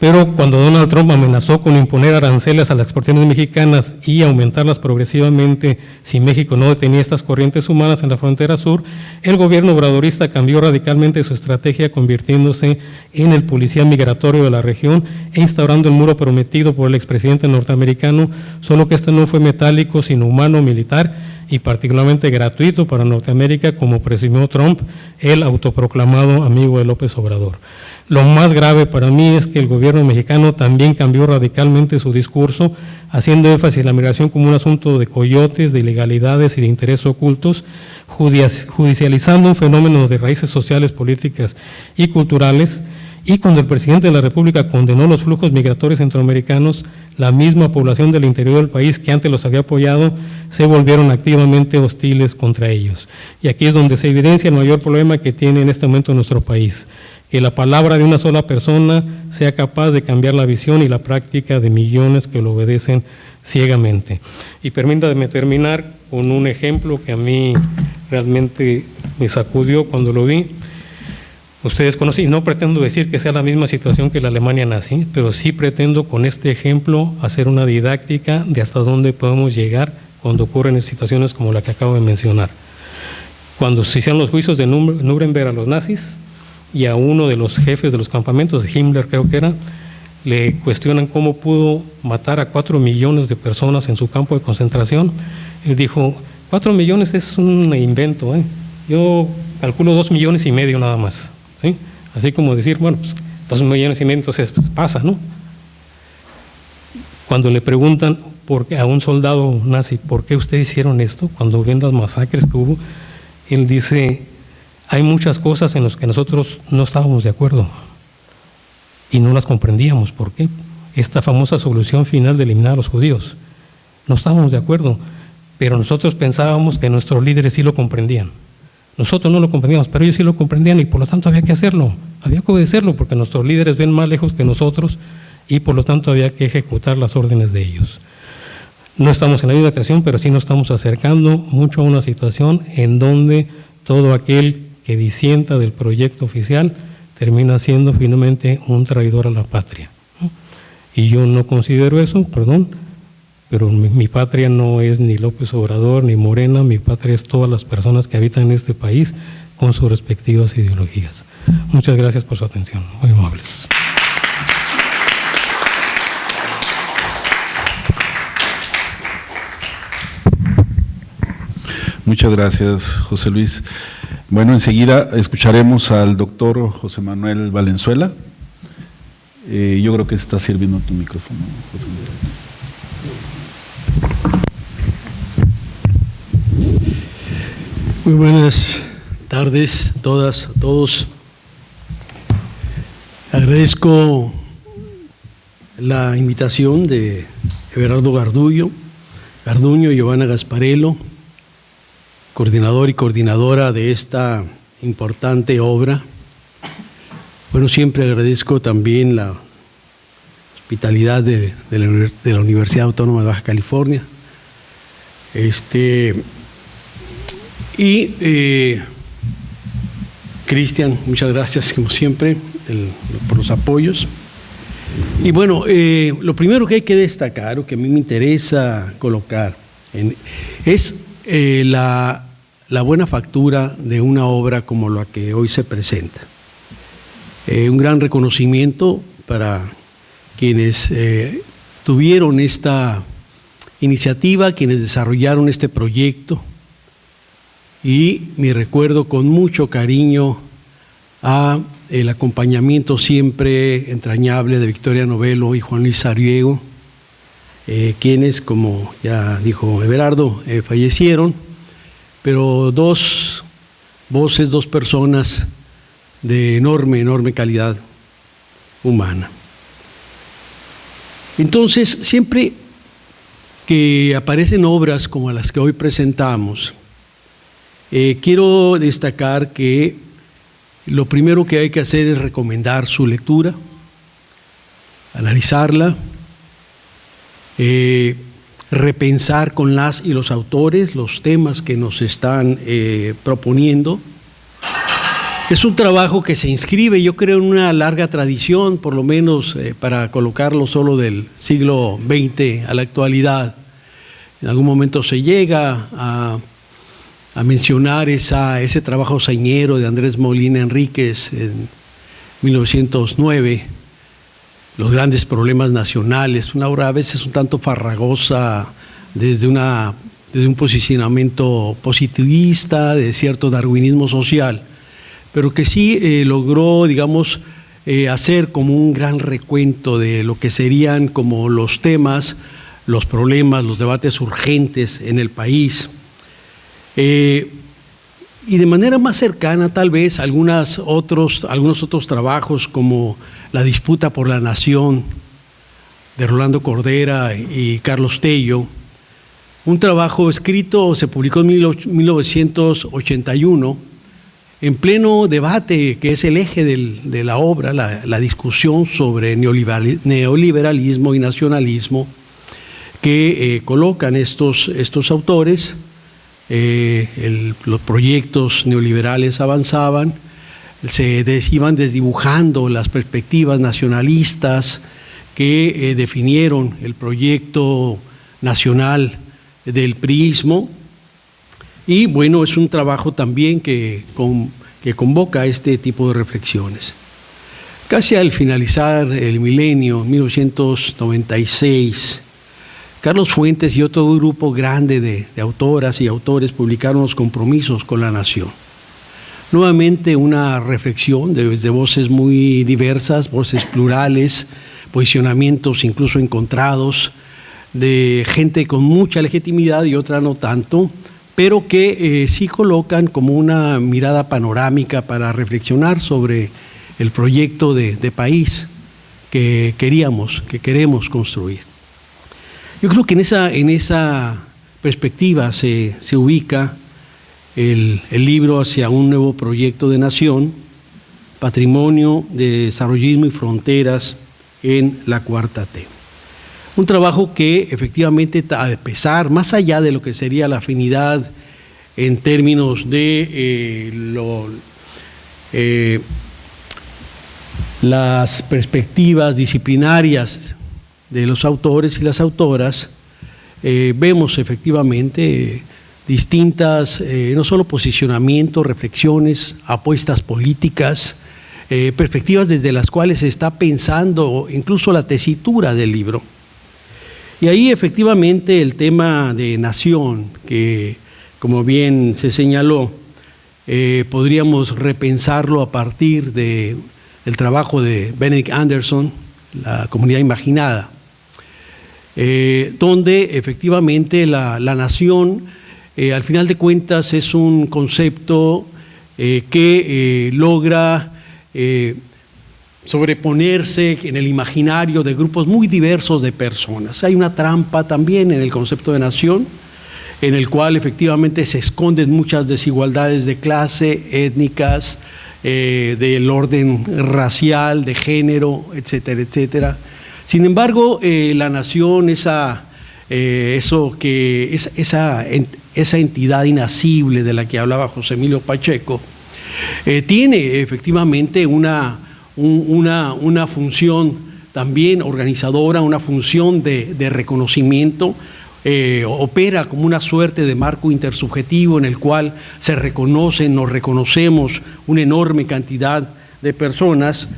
Pero cuando Donald Trump amenazó con imponer aranceles a las exportaciones mexicanas y aumentarlas progresivamente si México no detenía estas corrientes humanas en la frontera sur, el gobierno obradorista cambió radicalmente su estrategia, convirtiéndose en el policía migratorio de la región e instaurando el muro prometido por el expresidente norteamericano, solo que este no fue metálico, sino humano, militar y particularmente gratuito para Norteamérica, como presumió Trump, el autoproclamado amigo de López Obrador. Lo más grave para mí es que el gobierno mexicano también cambió radicalmente su discurso, haciendo énfasis en la migración como un asunto de coyotes, de ilegalidades y de intereses ocultos, judicializando un fenómeno de raíces sociales, políticas y culturales. Y cuando el presidente de la República condenó los flujos migratorios centroamericanos, la misma población del interior del país que antes los había apoyado se volvieron activamente hostiles contra ellos. Y aquí es donde se evidencia el mayor problema que tiene en este momento nuestro país, que la palabra de una sola persona sea capaz de cambiar la visión y la práctica de millones que lo obedecen ciegamente. Y permítanme terminar con un ejemplo que a mí realmente me sacudió cuando lo vi. Ustedes conocen, y no pretendo decir que sea la misma situación que la Alemania nazi, pero sí pretendo con este ejemplo hacer una didáctica de hasta dónde podemos llegar cuando ocurren situaciones como la que acabo de mencionar. Cuando se hicieron los juicios de Nuremberg a los nazis, y a uno de los jefes de los campamentos, Himmler creo que era, le cuestionan cómo pudo matar a 4 millones de personas en su campo de concentración. Él dijo, 4 millones es un invento, yo calculo 2,5 millones nada más, ¿sí? Así como decir, bueno, pues 2,5 millones, entonces pues, pasa, ¿no? Cuando le preguntan a un soldado nazi, ¿por qué ustedes hicieron esto? Cuando ven las masacres que hubo, él dice, hay muchas cosas en las que nosotros no estábamos de acuerdo y no las comprendíamos. ¿Por qué? Esta famosa solución final de eliminar a los judíos. No estábamos de acuerdo, pero nosotros pensábamos que nuestros líderes sí lo comprendían. Nosotros no lo comprendíamos, pero ellos sí lo comprendían y por lo tanto había que hacerlo, había que obedecerlo porque nuestros líderes ven más lejos que nosotros y por lo tanto había que ejecutar las órdenes de ellos. No estamos en la misma situación, pero sí nos estamos acercando mucho a una situación en donde todo aquel que disienta del proyecto oficial termina siendo finalmente un traidor a la patria. Y yo no considero eso, perdón, pero mi patria no es ni López Obrador ni Morena, mi patria es todas las personas que habitan en este país con sus respectivas ideologías. Muchas gracias por su atención, muy amables. Muchas gracias, José Luis. Bueno, enseguida escucharemos al doctor José Manuel Valenzuela. Yo creo que está sirviendo tu micrófono, José Manuel. Muy buenas tardes a todas, a todos. Agradezco la invitación de Everardo Garduño, Giovanna Gasparello, coordinador y coordinadora de esta importante obra. Bueno, siempre agradezco también la hospitalidad de la Universidad Autónoma de Baja California. Cristian, muchas gracias como siempre por los apoyos. Y bueno, lo primero que hay que destacar, o que a mí me interesa colocar, es la buena factura de una obra como la que hoy se presenta. Un gran reconocimiento para quienes tuvieron esta iniciativa, quienes desarrollaron este proyecto, y mi recuerdo con mucho cariño a el acompañamiento siempre entrañable de Victoria Novello y Juan Luis Sariego, quienes, como ya dijo Everardo, fallecieron, pero dos voces, dos personas de enorme calidad humana. Entonces, siempre que aparecen obras como las que hoy presentamos, quiero destacar que lo primero que hay que hacer es recomendar su lectura, analizarla, repensar con las y los autores los temas que nos están proponiendo. Es un trabajo que se inscribe, yo creo, en una larga tradición, por lo menos para colocarlo solo del siglo XX a la actualidad. En algún momento se llega a mencionar ese trabajo sañero de Andrés Molina Enríquez en 1909, los grandes problemas nacionales, una obra a veces un tanto farragosa desde un posicionamiento positivista, de cierto darwinismo social, pero que sí logró, digamos, hacer como un gran recuento de lo que serían como los temas, los problemas, los debates urgentes en el país. Y de manera más cercana, tal vez, algunos otros trabajos como La disputa por la nación, de Rolando Cordera y Carlos Tello, un trabajo escrito, se publicó en 1981, en pleno debate, que es el eje de la obra, la discusión sobre neoliberalismo y nacionalismo, que colocan estos autores. Los proyectos neoliberales avanzaban, se iban desdibujando las perspectivas nacionalistas que definieron el proyecto nacional del priismo, y bueno, es un trabajo también que convoca este tipo de reflexiones. Casi al finalizar el milenio, 1996, Carlos Fuentes y otro grupo grande de autoras y autores publicaron Los compromisos con la nación. Nuevamente una reflexión de voces muy diversas, voces plurales, posicionamientos incluso encontrados, de gente con mucha legitimidad y otra no tanto, pero que sí colocan como una mirada panorámica para reflexionar sobre el proyecto de país que queremos construir. Yo creo que en esa perspectiva se ubica el libro Hacia un nuevo proyecto de nación, Patrimonio de Desarrollismo y Fronteras en la Cuarta T. Un trabajo que efectivamente, a pesar, más allá de lo que sería la afinidad en términos de las perspectivas disciplinarias de los autores y las autoras, vemos efectivamente distintas, no solo posicionamientos, reflexiones, apuestas políticas, perspectivas desde las cuales se está pensando incluso la tesitura del libro. Y ahí efectivamente el tema de nación, que como bien se señaló, podríamos repensarlo a partir del trabajo de Benedict Anderson, La comunidad imaginada, donde efectivamente la nación, al final de cuentas, es un concepto que logra sobreponerse en el imaginario de grupos muy diversos de personas. Hay una trampa también en el concepto de nación, en el cual efectivamente se esconden muchas desigualdades de clase, étnicas, del orden racial, de género, etcétera, etcétera. Sin embargo, la nación, esa entidad inacible de la que hablaba José Emilio Pacheco, tiene efectivamente una función también organizadora, una función de reconocimiento. Opera como una suerte de marco intersubjetivo en el cual nos reconocemos una enorme cantidad de personas.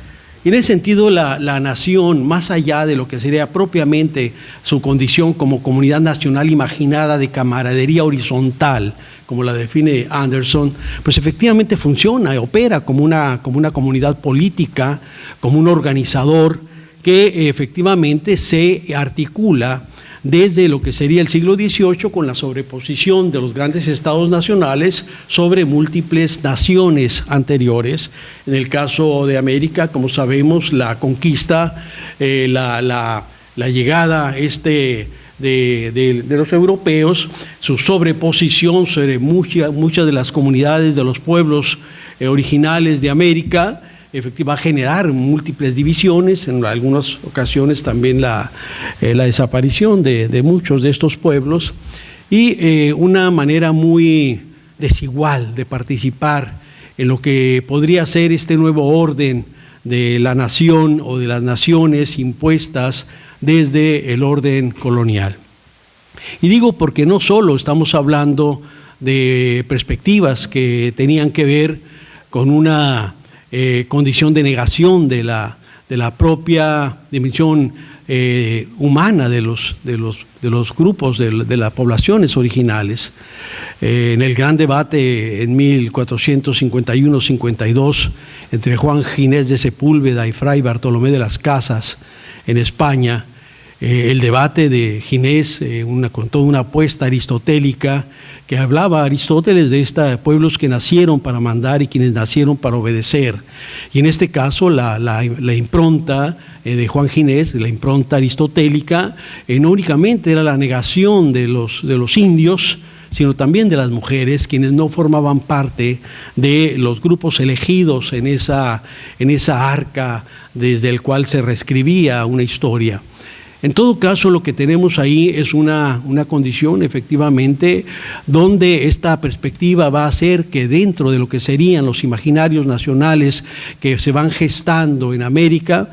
Y en ese sentido la nación, más allá de lo que sería propiamente su condición como comunidad nacional imaginada de camaradería horizontal, como la define Anderson, pues efectivamente funciona, opera como una comunidad política, como un organizador que efectivamente se articula desde lo que sería el siglo XVIII con la sobreposición de los grandes estados nacionales sobre múltiples naciones anteriores. En el caso de América, como sabemos, la conquista, la llegada de los europeos, su sobreposición sobre muchas de las comunidades de los pueblos originales de América, va a generar múltiples divisiones, en algunas ocasiones también la desaparición de muchos de estos pueblos y una manera muy desigual de participar en lo que podría ser este nuevo orden de la nación o de las naciones impuestas desde el orden colonial. Y digo porque no solo estamos hablando de perspectivas que tenían que ver con una condición de negación de la propia dimensión humana de los grupos, de las poblaciones originales. En el gran debate en 1451-52 entre Juan Ginés de Sepúlveda y Fray Bartolomé de las Casas en España, el debate de Ginés, con toda una apuesta aristotélica, que hablaba Aristóteles de pueblos que nacieron para mandar y quienes nacieron para obedecer. Y en este caso la impronta de Juan Ginés, la impronta aristotélica, no únicamente era la negación de los indios, sino también de las mujeres, quienes no formaban parte de los grupos elegidos en esa arca desde el cual se reescribía una historia. En todo caso, lo que tenemos ahí es una condición, efectivamente, donde esta perspectiva va a hacer que dentro de lo que serían los imaginarios nacionales que se van gestando en América,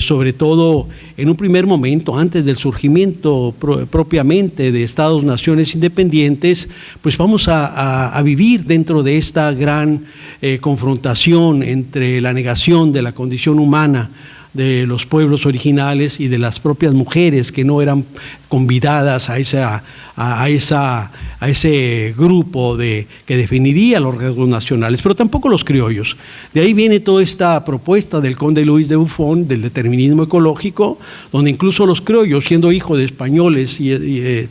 sobre todo en un primer momento, antes del surgimiento propiamente de Estados-naciones independientes, pues vamos a vivir dentro de esta gran confrontación entre la negación de la condición humana de los pueblos originales y de las propias mujeres que no eran convidadas a ese grupo que definiría los rasgos nacionales, pero tampoco los criollos. De ahí viene toda esta propuesta del conde Luis de Buffon del determinismo ecológico, donde incluso los criollos, siendo hijos de españoles y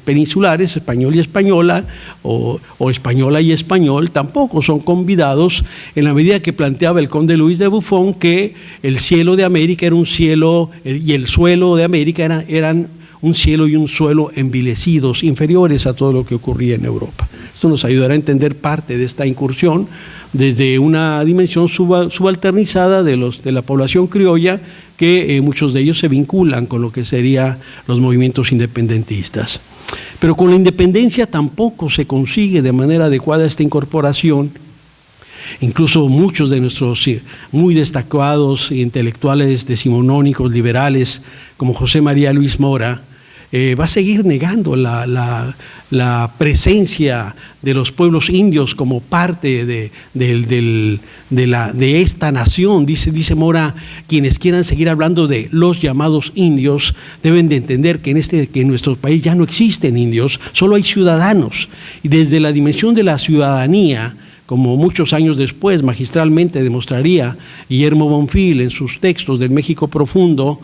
peninsulares, español y española, o española y español, tampoco son convidados, en la medida que planteaba el conde Luis de Buffon que el cielo de América era un cielo y el suelo de América eran un cielo y un suelo envilecidos, inferiores a todo lo que ocurría en Europa. Esto nos ayudará a entender parte de esta incursión desde una dimensión subalternizada de la población criolla, que muchos de ellos se vinculan con lo que serían los movimientos independentistas. Pero con la independencia tampoco se consigue de manera adecuada esta incorporación. Incluso muchos de nuestros muy destacados intelectuales decimonónicos liberales, como José María Luis Mora, va a seguir negando la presencia de los pueblos indios como parte de esta nación. Dice Mora, quienes quieran seguir hablando de los llamados indios deben de entender que en nuestro país ya no existen indios, solo hay ciudadanos. Y desde la dimensión de la ciudadanía, como muchos años después magistralmente demostraría Guillermo Bonfil en sus textos del México Profundo,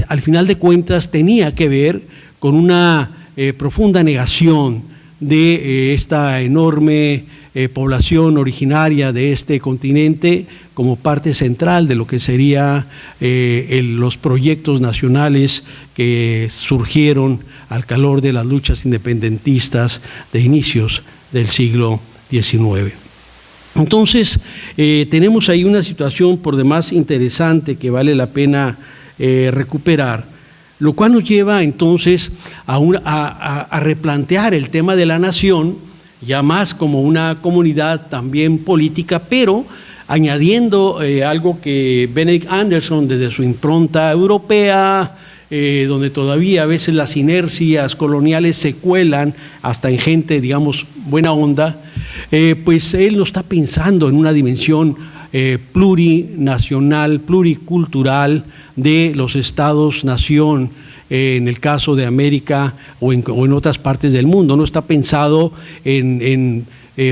al final de cuentas tenía que ver con una profunda negación de esta enorme población originaria de este continente como parte central de lo que serían los proyectos nacionales que surgieron al calor de las luchas independentistas de inicios del siglo XIX. Entonces, tenemos ahí una situación por demás interesante que vale la pena recuperar, lo cual nos lleva entonces a replantear el tema de la nación, ya más como una comunidad también política, pero añadiendo algo que Benedict Anderson, desde su impronta europea, donde todavía a veces las inercias coloniales se cuelan hasta en gente, digamos, buena onda, pues él no está pensando en una dimensión plurinacional, pluricultural de los estados-nación, en el caso de América o en otras partes del mundo. No está pensado en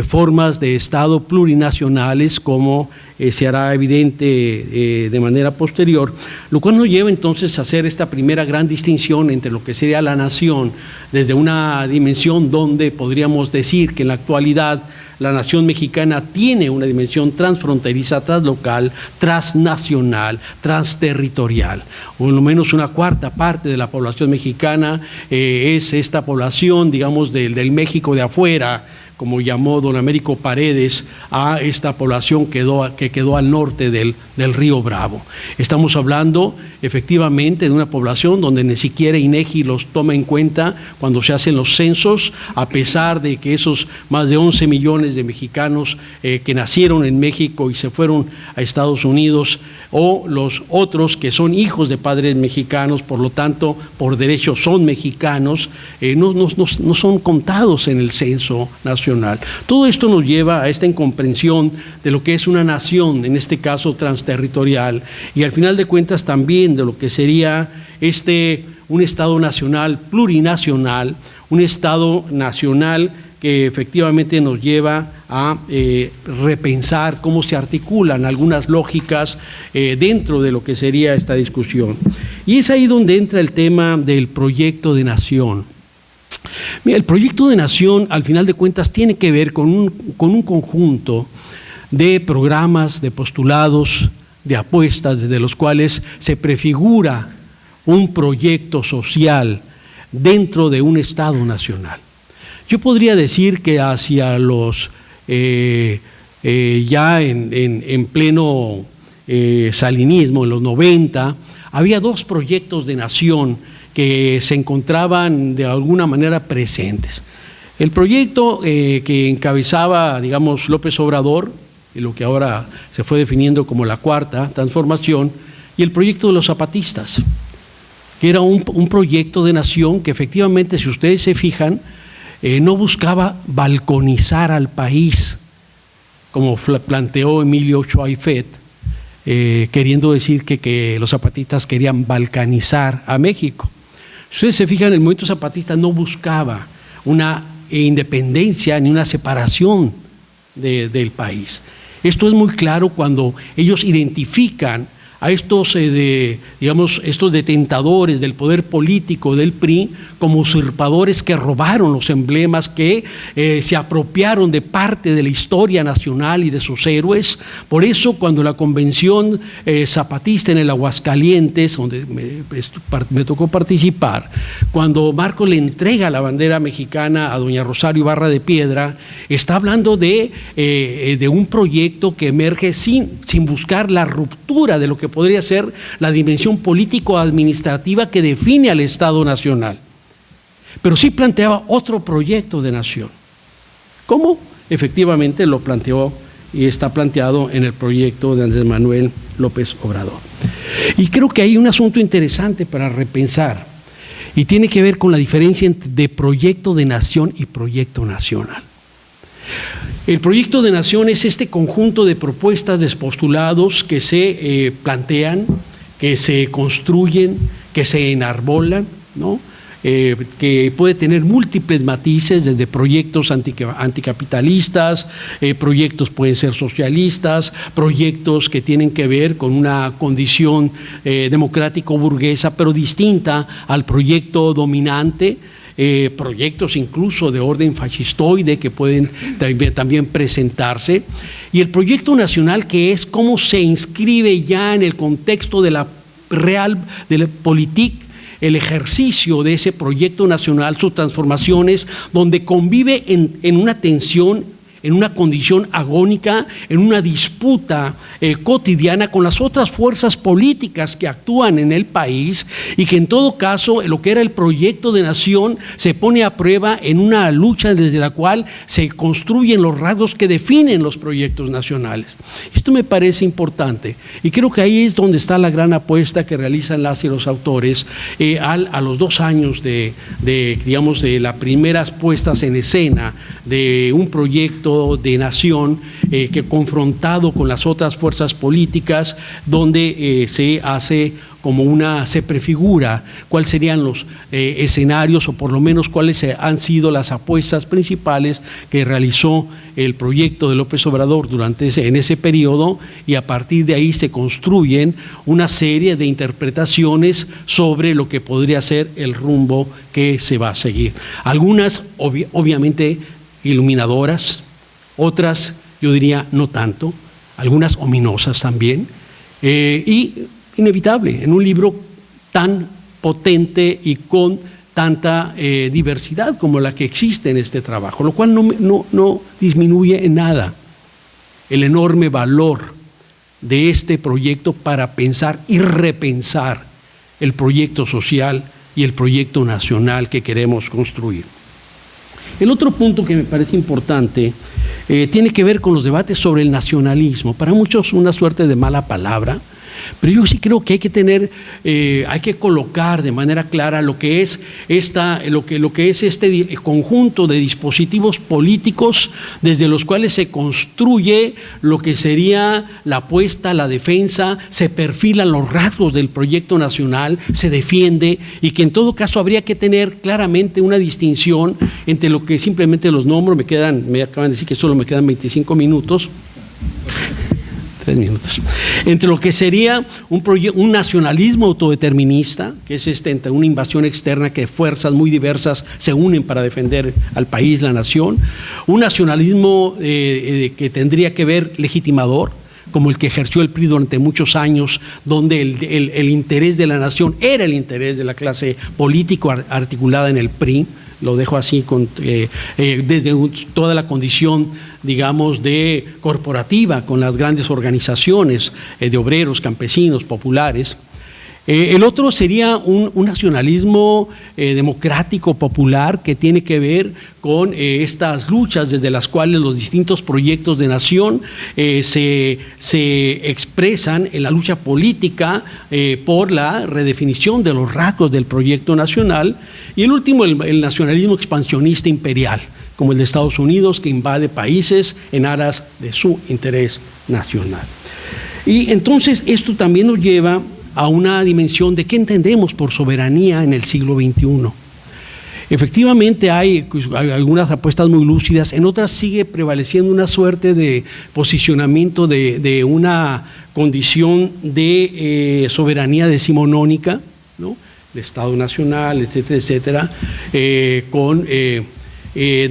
formas de estado plurinacionales como se hará evidente de manera posterior, lo cual nos lleva entonces a hacer esta primera gran distinción entre lo que sería la nación desde una dimensión donde podríamos decir que en la actualidad la nación mexicana tiene una dimensión transfronteriza, translocal, transnacional, transterritorial. O en lo menos una cuarta parte de la población mexicana es esta población, digamos, del México de afuera, como llamó don Américo Paredes a esta población que quedó al norte del río Bravo. Estamos hablando efectivamente de una población donde ni siquiera INEGI los toma en cuenta cuando se hacen los censos, a pesar de que esos más de 11 millones de mexicanos que nacieron en México y se fueron a Estados Unidos, o los otros que son hijos de padres mexicanos, por lo tanto, por derecho son mexicanos, no son contados en el censo nacional. Todo esto nos lleva a esta incomprensión de lo que es una nación, en este caso transterritorial, y al final de cuentas también de lo que sería un Estado nacional plurinacional, un Estado nacional que efectivamente nos lleva a repensar cómo se articulan algunas lógicas dentro de lo que sería esta discusión. Y es ahí donde entra el tema del proyecto de nación. Mira, el proyecto de nación, al final de cuentas, tiene que ver con un conjunto de programas, de postulados, de apuestas, desde los cuales se prefigura un proyecto social dentro de un Estado nacional. Yo podría decir que hacia los, ya en pleno salinismo, en los 90, había dos proyectos de nación que se encontraban de alguna manera presentes. El proyecto que encabezaba, digamos, López Obrador, y lo que ahora se fue definiendo como la Cuarta Transformación, y el proyecto de los zapatistas, que era un proyecto de nación que efectivamente, si ustedes se fijan, no buscaba balconizar al país, como planteó Emilio Ochoa y Fett, queriendo decir que los zapatistas querían balcanizar a México. Si ustedes se fijan, el movimiento zapatista no buscaba una independencia ni una separación del país. Esto es muy claro cuando ellos identifican a estos, estos detentadores del poder político del PRI como usurpadores que robaron los emblemas, que se apropiaron de parte de la historia nacional y de sus héroes. Por eso, cuando la convención zapatista en el Aguascalientes, donde me tocó participar, cuando Marcos le entrega la bandera mexicana a doña Rosario Ibarra de Piedra, está hablando de un proyecto que emerge sin buscar la ruptura de lo que podría ser la dimensión político-administrativa que define al Estado nacional. Pero sí planteaba otro proyecto de nación. ¿Cómo? Efectivamente lo planteó y está planteado en el proyecto de Andrés Manuel López Obrador. Y creo que hay un asunto interesante para repensar, y tiene que ver con la diferencia de proyecto de nación y proyecto nacional. El proyecto de nación es este conjunto de propuestas, de postulados que se plantean, que se construyen, que se enarbolan, ¿no? Que puede tener múltiples matices, desde proyectos anticapitalistas, proyectos pueden ser socialistas, proyectos que tienen que ver con una condición democrático-burguesa, pero distinta al proyecto dominante. Proyectos incluso de orden fascistoide que pueden también presentarse, y el proyecto nacional, que es cómo se inscribe ya en el contexto de la politique, el ejercicio de ese proyecto nacional, sus transformaciones, donde convive en una tensión, en una condición agónica, en una disputa cotidiana con las otras fuerzas políticas que actúan en el país, y que en todo caso lo que era el proyecto de nación se pone a prueba en una lucha desde la cual se construyen los rasgos que definen los proyectos nacionales. Esto me parece importante, y creo que ahí es donde está la gran apuesta que realizan las y los autores a los 2 años de las primeras puestas en escena de un proyecto de nación que confrontado con las otras fuerzas políticas, donde se prefigura cuáles serían los escenarios, o por lo menos cuáles han sido las apuestas principales que realizó el proyecto de López Obrador en ese periodo, y a partir de ahí se construyen una serie de interpretaciones sobre lo que podría ser el rumbo que se va a seguir. Algunas obviamente iluminadoras, otras yo diría no tanto, algunas ominosas también, y inevitable en un libro tan potente y con tanta diversidad como la que existe en este trabajo, lo cual no disminuye en nada el enorme valor de este proyecto para pensar y repensar el proyecto social y el proyecto nacional que queremos construir. El otro punto que me parece importante tiene que ver con los debates sobre el nacionalismo. Para muchos una suerte de mala palabra, pero yo sí creo que hay que colocar de manera clara lo que es este conjunto de dispositivos políticos desde los cuales se construye lo que sería la apuesta, la defensa, se perfilan los rasgos del proyecto nacional, se defiende, y que en todo caso habría que tener claramente una distinción entre lo que simplemente los nombro. Me acaban de decir que solo me quedan 25 minutos. 3 minutos. Entre lo que sería un nacionalismo autodeterminista, que es entre una invasión externa que fuerzas muy diversas se unen para defender al país, la nación, un nacionalismo que tendría que ver legitimador, como el que ejerció el PRI durante muchos años, donde el interés de la nación era el interés de la clase político articulada en el PRI. Lo dejo así desde toda la condición, digamos, de corporativa con las grandes organizaciones de obreros, campesinos, populares. El otro sería un nacionalismo democrático, popular, que tiene que ver con estas luchas desde las cuales los distintos proyectos de nación se expresan en la lucha política por la redefinición de los rasgos del proyecto nacional. Y el último, el nacionalismo expansionista imperial, como el de Estados Unidos, que invade países en aras de su interés nacional. Y entonces esto también nos lleva a una dimensión de qué entendemos por soberanía en el siglo XXI. Efectivamente hay algunas apuestas muy lúcidas, en otras sigue prevaleciendo una suerte de posicionamiento de una condición de soberanía decimonónica, ¿no? El Estado Nacional, etcétera, etcétera,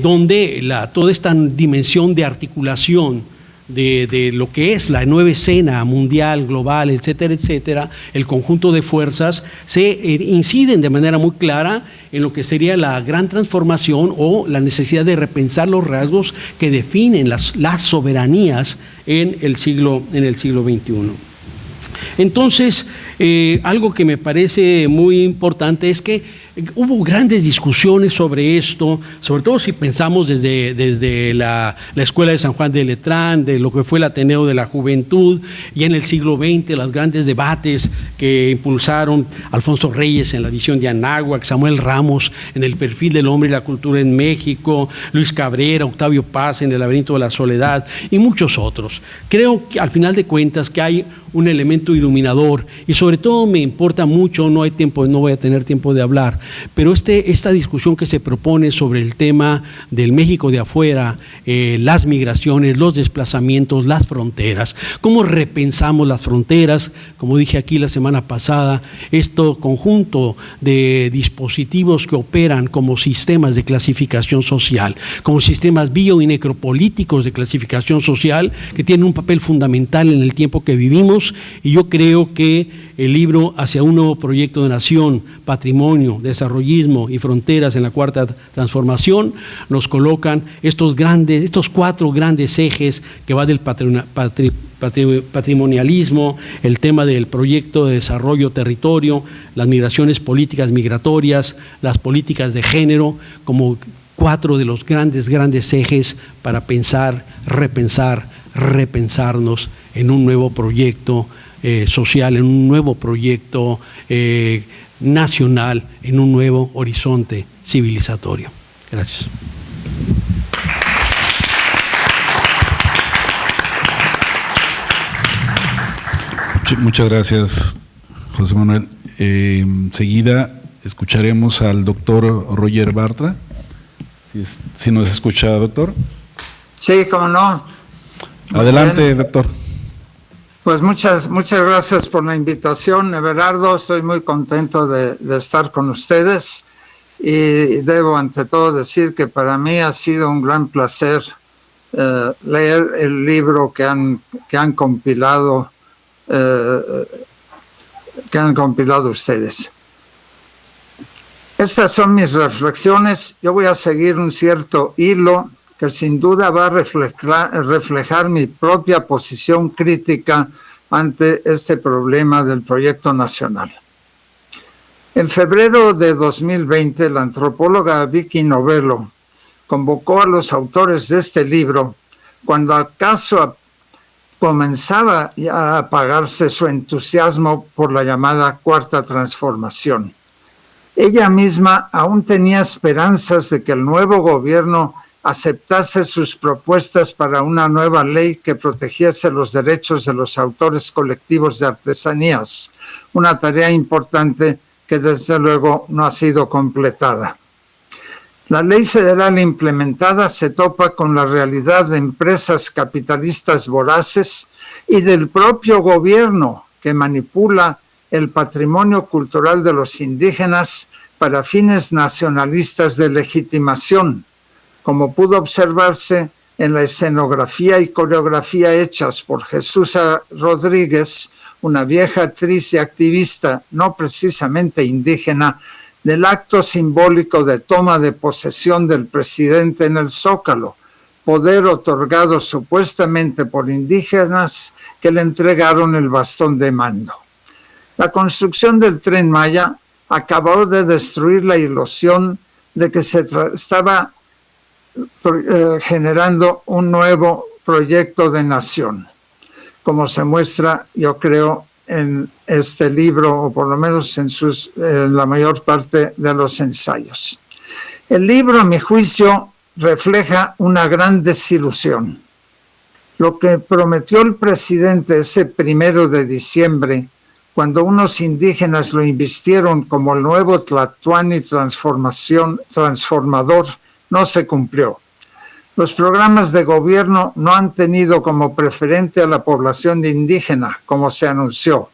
donde toda esta dimensión de articulación de lo que es la nueva escena mundial, global, etcétera, etcétera, el conjunto de fuerzas se inciden de manera muy clara en lo que sería la gran transformación o la necesidad de repensar los rasgos que definen las soberanías en el siglo XXI. Entonces, algo que me parece muy importante es que hubo grandes discusiones sobre esto, sobre todo si pensamos desde la Escuela de San Juan de Letrán, de lo que fue el Ateneo de la Juventud, y en el siglo XX los grandes debates que impulsaron Alfonso Reyes en la visión de Anáhuac, Samuel Ramos en el perfil del hombre y la cultura en México, Luis Cabrera, Octavio Paz en el laberinto de la soledad y muchos otros. Creo que al final de cuentas que hay un elemento iluminador y sobre todo me importa mucho, no voy a tener tiempo de hablar, pero esta discusión que se propone sobre el tema del México de afuera, las migraciones, los desplazamientos, las fronteras, cómo repensamos las fronteras, como dije aquí la semana pasada, este conjunto de dispositivos que operan como sistemas de clasificación social, como sistemas bio y necropolíticos de clasificación social que tienen un papel fundamental en el tiempo que vivimos, y yo creo que el libro Hacia un nuevo proyecto de nación, patrimonio, desarrollismo y fronteras en la cuarta transformación nos colocan estos 4 grandes ejes que va del patrimonialismo, el tema del proyecto de desarrollo territorio, las migraciones políticas migratorias, las políticas de género, como 4 de los grandes ejes para pensar, repensarnos en un nuevo proyecto social, en un nuevo proyecto nacional, en un nuevo horizonte civilizatorio. Gracias. Muchas gracias, José Manuel. Enseguida escucharemos al doctor Roger Bartra. ¿Sí nos escucha, doctor? Sí, cómo no. Adelante, doctor. Pues muchas gracias por la invitación, Everardo. Estoy muy contento de estar con ustedes y debo ante todo decir que para mí ha sido un gran placer leer el libro que han compilado ustedes. Estas son mis reflexiones. Yo voy a seguir un cierto hilo que sin duda va a reflejar mi propia posición crítica ante este problema del proyecto nacional. En febrero de 2020, la antropóloga Vicky Novello convocó a los autores de este libro cuando acaso comenzaba a apagarse su entusiasmo por la llamada Cuarta Transformación. Ella misma aún tenía esperanzas de que el nuevo gobierno aceptase sus propuestas para una nueva ley que protegiese los derechos de los autores colectivos de artesanías, una tarea importante que desde luego no ha sido completada. La ley federal implementada se topa con la realidad de empresas capitalistas voraces y del propio gobierno que manipula el patrimonio cultural de los indígenas para fines nacionalistas de legitimación, como pudo observarse en la escenografía y coreografía hechas por Jesús Rodríguez, una vieja actriz y activista no precisamente indígena, del acto simbólico de toma de posesión del presidente en el Zócalo, poder otorgado supuestamente por indígenas que le entregaron el bastón de mando. La construcción del Tren Maya acabó de destruir la ilusión de que se estaba generando un nuevo proyecto de nación, como se muestra, yo creo, en este libro, o por lo menos en la mayor parte de los ensayos. El libro, a mi juicio, refleja una gran desilusión. Lo que prometió el presidente ese 1 de diciembre, cuando unos indígenas lo invistieron como el nuevo Tlatoani transformador, no se cumplió. Los programas de gobierno no han tenido como preferente a la población indígena, como se anunció.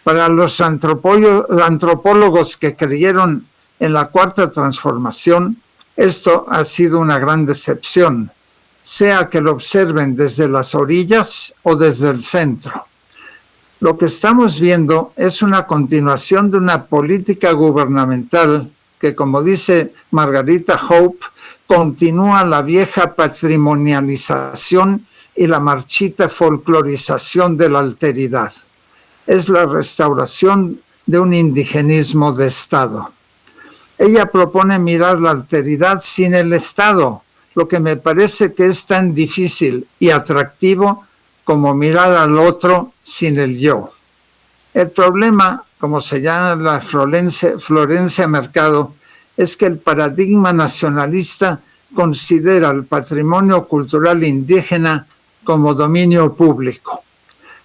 Para los antropólogos que creyeron en la Cuarta Transformación, esto ha sido una gran decepción, sea que lo observen desde las orillas o desde el centro. Lo que estamos viendo es una continuación de una política gubernamental que, como dice Margarita Hope, continúa la vieja patrimonialización y la marchita folclorización de la alteridad. Es la restauración de un indigenismo de Estado. Ella propone mirar la alteridad sin el Estado, lo que me parece que es tan difícil y atractivo como mirar al otro sin el yo. El problema, como señala Florencia Mercado, es que el paradigma nacionalista considera el patrimonio cultural indígena como dominio público.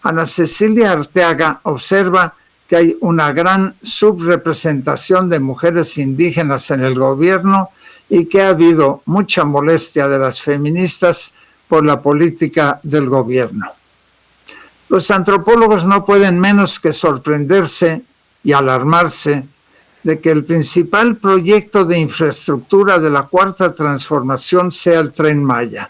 Ana Cecilia Arteaga observa que hay una gran subrepresentación de mujeres indígenas en el gobierno y que ha habido mucha molestia de las feministas por la política del gobierno. Los antropólogos no pueden menos que sorprenderse y alarmarse de que el principal proyecto de infraestructura de la Cuarta Transformación sea el Tren Maya.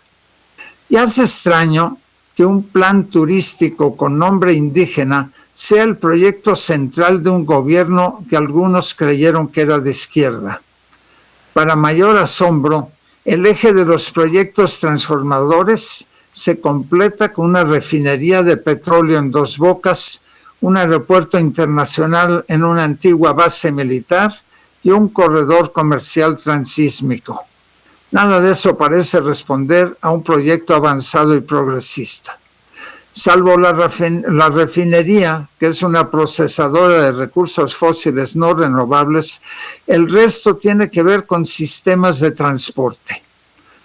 Y hace extraño que un plan turístico con nombre indígena sea el proyecto central de un gobierno que algunos creyeron que era de izquierda. Para mayor asombro, el eje de los proyectos transformadores se completa con una refinería de petróleo en Dos Bocas, un aeropuerto internacional en una antigua base militar y un corredor comercial transísmico. Nada de eso parece responder a un proyecto avanzado y progresista. Salvo la refinería, que es una procesadora de recursos fósiles no renovables, el resto tiene que ver con sistemas de transporte.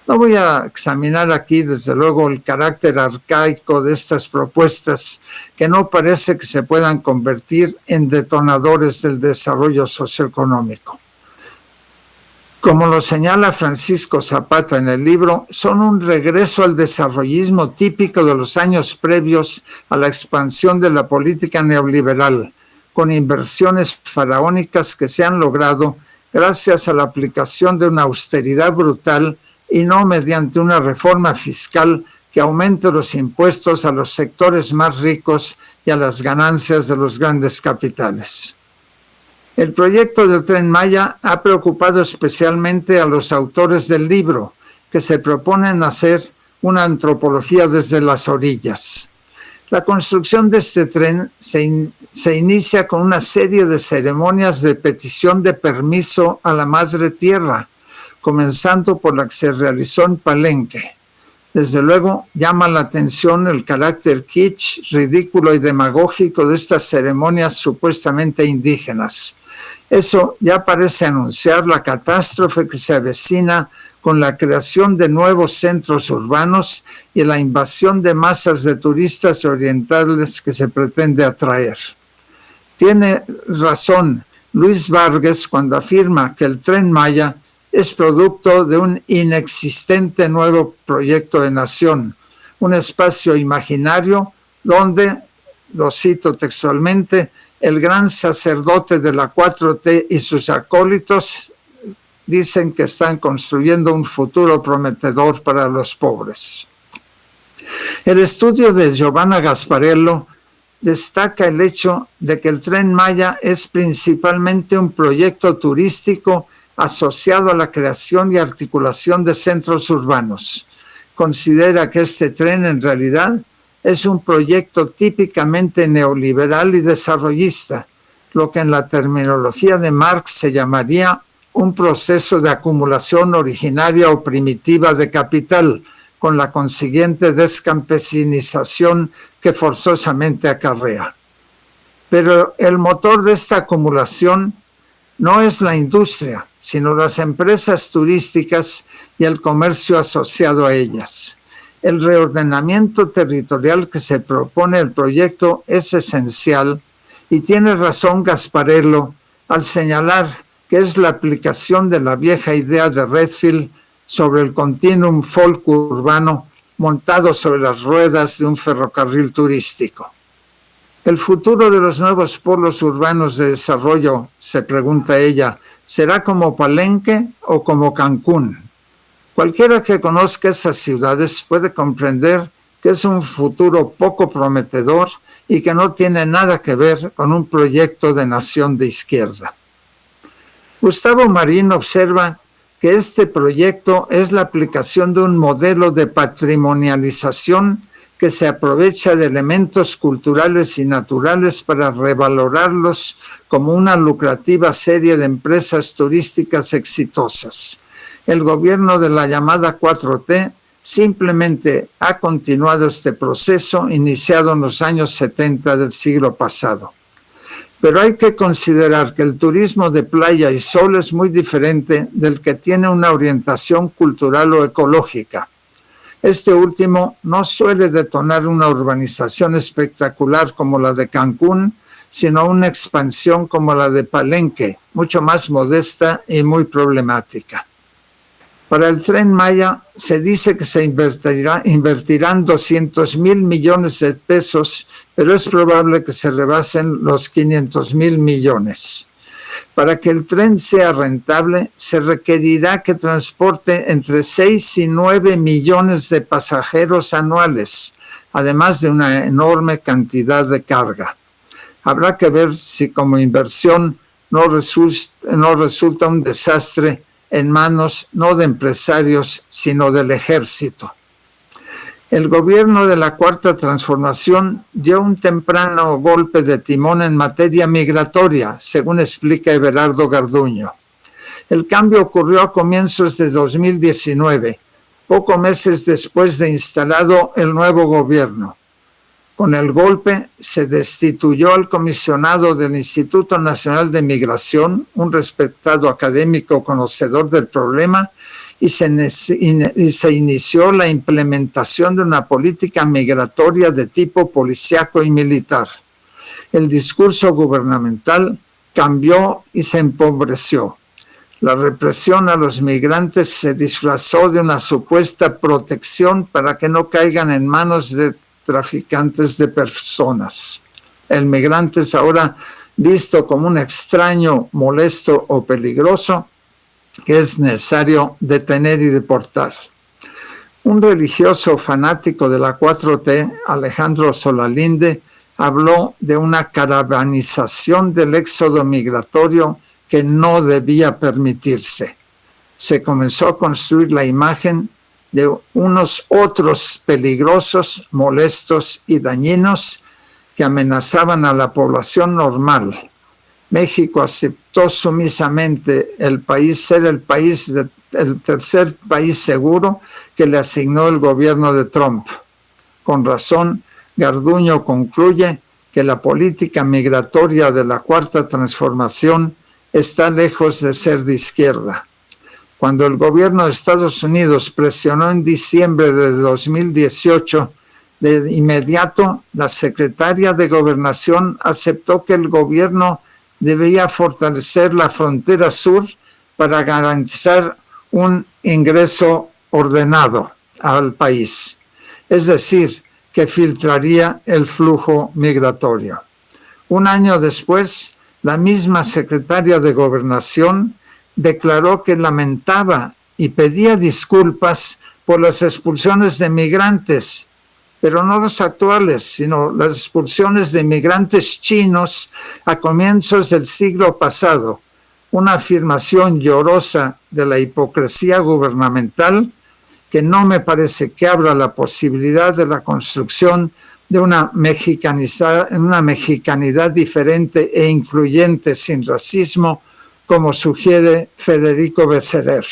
No voy a examinar aquí, desde luego, el carácter arcaico de estas propuestas que no parece que se puedan convertir en detonadores del desarrollo socioeconómico. Como lo señala Francisco Zapata en el libro, son un regreso al desarrollismo típico de los años previos a la expansión de la política neoliberal, con inversiones faraónicas que se han logrado gracias a la aplicación de una austeridad brutal y no mediante una reforma fiscal que aumente los impuestos a los sectores más ricos y a las ganancias de los grandes capitales. El proyecto del Tren Maya ha preocupado especialmente a los autores del libro, que se proponen hacer una antropología desde las orillas. La construcción de este tren se inicia con una serie de ceremonias de petición de permiso a la Madre Tierra, comenzando por la que se realizó en Palenque. Desde luego, llama la atención el carácter kitsch, ridículo y demagógico de estas ceremonias supuestamente indígenas. Eso ya parece anunciar la catástrofe que se avecina con la creación de nuevos centros urbanos y la invasión de masas de turistas orientales que se pretende atraer. Tiene razón Luis Vargas cuando afirma que el Tren Maya es producto de un inexistente nuevo proyecto de nación, un espacio imaginario donde, lo cito textualmente, el gran sacerdote de la 4T y sus acólitos dicen que están construyendo un futuro prometedor para los pobres. El estudio de Giovanna Gasparello destaca el hecho de que el Tren Maya es principalmente un proyecto turístico asociado a la creación y articulación de centros urbanos. Considera que este tren en realidad es un proyecto típicamente neoliberal y desarrollista, lo que en la terminología de Marx se llamaría un proceso de acumulación originaria o primitiva de capital, con la consiguiente descampesinización que forzosamente acarrea. Pero el motor de esta acumulación no es la industria, sino las empresas turísticas y el comercio asociado a ellas. El reordenamiento territorial que se propone el proyecto es esencial y tiene razón Gasparello al señalar que es la aplicación de la vieja idea de Redfield sobre el continuum folk urbano montado sobre las ruedas de un ferrocarril turístico. ¿El futuro de los nuevos polos urbanos de desarrollo, se pregunta ella, será como Palenque o como Cancún? Cualquiera que conozca esas ciudades puede comprender que es un futuro poco prometedor y que no tiene nada que ver con un proyecto de nación de izquierda. Gustavo Marín observa que este proyecto es la aplicación de un modelo de patrimonialización que se aprovecha de elementos culturales y naturales para revalorarlos como una lucrativa serie de empresas turísticas exitosas. El gobierno de la llamada 4T simplemente ha continuado este proceso iniciado en los años 70 del siglo pasado. Pero hay que considerar que el turismo de playa y sol es muy diferente del que tiene una orientación cultural o ecológica. Este último no suele detonar una urbanización espectacular como la de Cancún, sino una expansión como la de Palenque, mucho más modesta y muy problemática. Para el Tren Maya se dice que se invertirán 200,000 millones de pesos, pero es probable que se rebasen los 500,000 millones. Para que el tren sea rentable, se requerirá que transporte entre 6 y 9 millones de pasajeros anuales, además de una enorme cantidad de carga. Habrá que ver si como inversión no resulta un desastre en manos no de empresarios, sino del ejército. El gobierno de la Cuarta Transformación dio un temprano golpe de timón en materia migratoria, según explica Everardo Garduño. El cambio ocurrió a comienzos de 2019, pocos meses después de instalado el nuevo gobierno. Con el golpe se destituyó al comisionado del Instituto Nacional de Migración, un respetado académico conocedor del problema, y se inició la implementación de una política migratoria de tipo policíaco y militar. El discurso gubernamental cambió y se empobreció. La represión a los migrantes se disfrazó de una supuesta protección para que no caigan en manos de traficantes de personas. El migrante es ahora visto como un extraño, molesto o peligroso que es necesario detener y deportar. Un religioso fanático de la 4T, Alejandro Solalinde, habló de una caravanización del éxodo migratorio que no debía permitirse. Se comenzó a construir la imagen de unos otros peligrosos, molestos y dañinos que amenazaban a la población normal. México aceptó sumisamente el tercer país seguro que le asignó el gobierno de Trump. Con razón, Garduño concluye que la política migratoria de la Cuarta Transformación está lejos de ser de izquierda. Cuando el gobierno de Estados Unidos presionó en diciembre de 2018, de inmediato la secretaria de Gobernación aceptó que el gobierno debía fortalecer la frontera sur para garantizar un ingreso ordenado al país, es decir, que filtraría el flujo migratorio. Un año después, la misma secretaria de Gobernación declaró que lamentaba y pedía disculpas por las expulsiones de migrantes, pero no las actuales, sino las expulsiones de migrantes chinos a comienzos del siglo pasado, una afirmación llorosa de la hipocresía gubernamental que no me parece que abra la posibilidad de la construcción de una mexicanidad diferente e incluyente sin racismo, como sugiere Federico Besserer.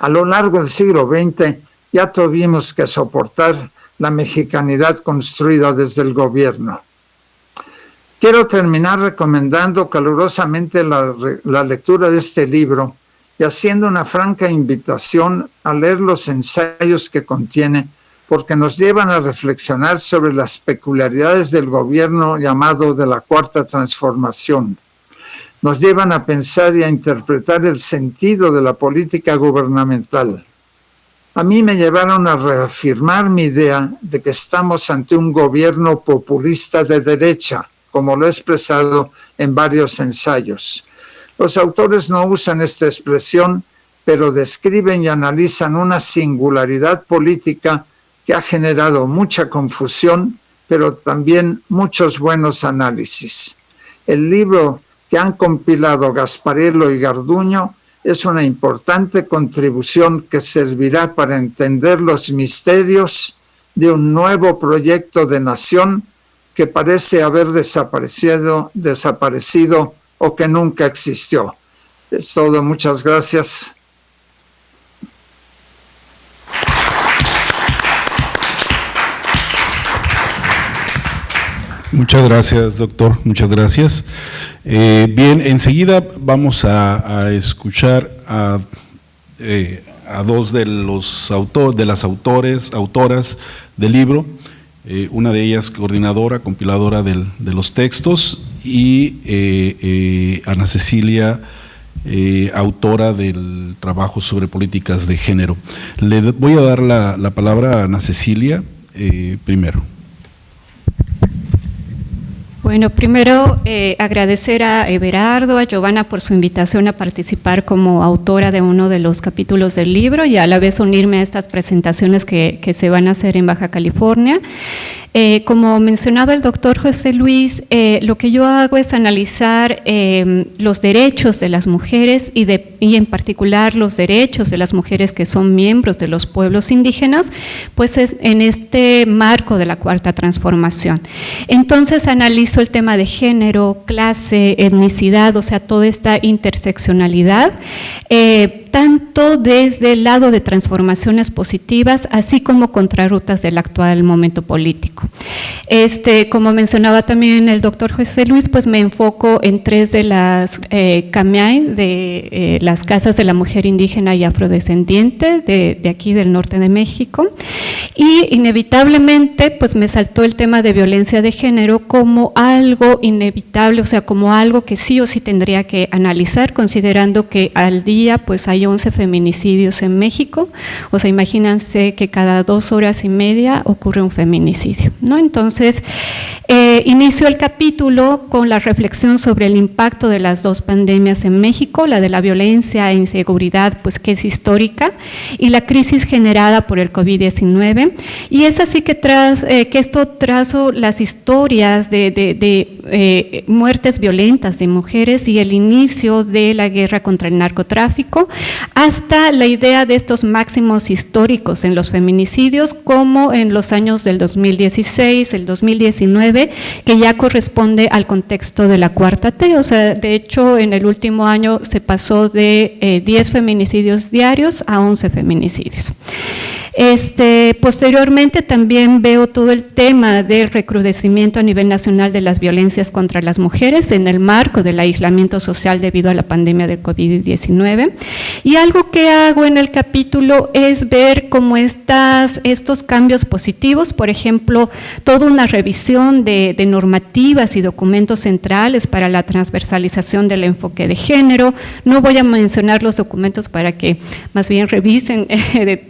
A lo largo del siglo XX ya tuvimos que soportar la mexicanidad construida desde el gobierno. Quiero terminar recomendando calurosamente la lectura de este libro y haciendo una franca invitación a leer los ensayos que contiene, porque nos llevan a reflexionar sobre las peculiaridades del gobierno llamado de la Cuarta Transformación. Nos llevan a pensar y a interpretar el sentido de la política gubernamental. A mí me llevaron a reafirmar mi idea de que estamos ante un gobierno populista de derecha, como lo he expresado en varios ensayos. Los autores no usan esta expresión, pero describen y analizan una singularidad política que ha generado mucha confusión, pero también muchos buenos análisis. El libro que han compilado Gasparello y Garduño es una importante contribución que servirá para entender los misterios de un nuevo proyecto de nación que parece haber desaparecido o que nunca existió. Es todo, muchas gracias. Muchas gracias, doctor, muchas gracias. Bien, enseguida vamos a escuchar a dos de las autoras del libro, una de ellas coordinadora, compiladora de los textos, y Ana Cecilia, autora del trabajo sobre políticas de género. Le voy a dar la palabra a Ana Cecilia primero. Bueno, primero agradecer a Everardo, a Giovanna por su invitación a participar como autora de uno de los capítulos del libro y a la vez unirme a estas presentaciones que se van a hacer en Baja California. Como mencionaba el doctor José Luis, lo que yo hago es analizar los derechos de las mujeres y en particular los derechos de las mujeres que son miembros de los pueblos indígenas, pues es en este marco de la Cuarta Transformación. Entonces analizo el tema de género, clase, etnicidad, o sea, toda esta interseccionalidad, tanto desde el lado de transformaciones positivas, así como contrarrutas del actual momento político. Como mencionaba también el doctor José Luis, pues me enfoco en tres de las CAMIAI, de las casas de la mujer indígena y afrodescendiente de aquí del norte de México, y inevitablemente pues me saltó el tema de violencia de género como algo inevitable, o sea, como algo que sí o sí tendría que analizar, considerando que al día pues hay hay 11 feminicidios en México. O sea, imagínense que cada 2 horas y media ocurre un feminicidio, ¿no? Entonces, inicio el capítulo con la reflexión sobre el impacto de las 2 pandemias en México, la de la violencia e inseguridad, pues que es histórica, y la crisis generada por el COVID-19. Y es así que esto trazo las historias de muertes violentas de mujeres y el inicio de la guerra contra el narcotráfico, hasta la idea de estos máximos históricos en los feminicidios, como en los años del 2016, el 2019, que ya corresponde al contexto de la cuarta T. O sea, de hecho, en el último año se pasó de 10 feminicidios diarios a 11 feminicidios. Posteriormente también veo todo el tema del recrudecimiento a nivel nacional de las violencias contra las mujeres en el marco del aislamiento social debido a la pandemia del COVID-19. Y algo que hago en el capítulo es ver cómo estos cambios positivos, por ejemplo, toda una revisión de normativas y documentos centrales para la transversalización del enfoque de género. No voy a mencionar los documentos para que más bien revisen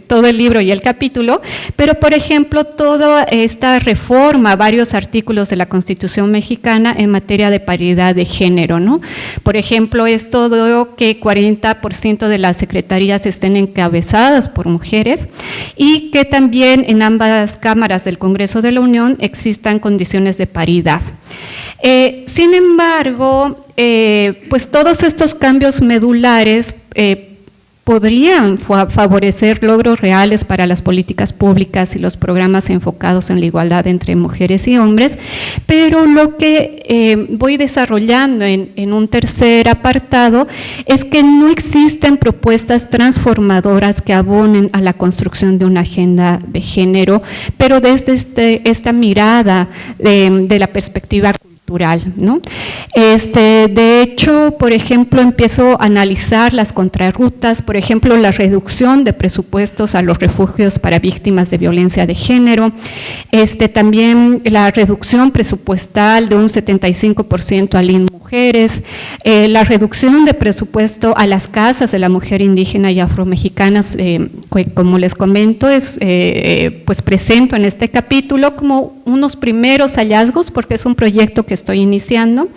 todo el libro y el capítulo, pero por ejemplo toda esta reforma, varios artículos de la Constitución mexicana en materia de paridad de género, ¿no? Por ejemplo, es todo que 40% de las secretarías estén encabezadas por mujeres y que también en ambas cámaras del Congreso de la Unión existan condiciones de paridad. Sin embargo, pues todos estos cambios medulares podrían favorecer logros reales para las políticas públicas y los programas enfocados en la igualdad entre mujeres y hombres, pero lo que voy desarrollando en un tercer apartado es que no existen propuestas transformadoras que abonen a la construcción de una agenda de género, pero desde esta mirada de la perspectiva cultural, ¿no? De hecho, por ejemplo, empiezo a analizar las contrarrutas, por ejemplo, la reducción de presupuestos a los refugios para víctimas de violencia de género, también la reducción presupuestal de un 75% al INMujeres, la reducción de presupuesto a las casas de la mujer indígena y afromexicanas, como les comento, pues presento en este capítulo como unos primeros hallazgos, porque es un proyecto que estoy iniciando.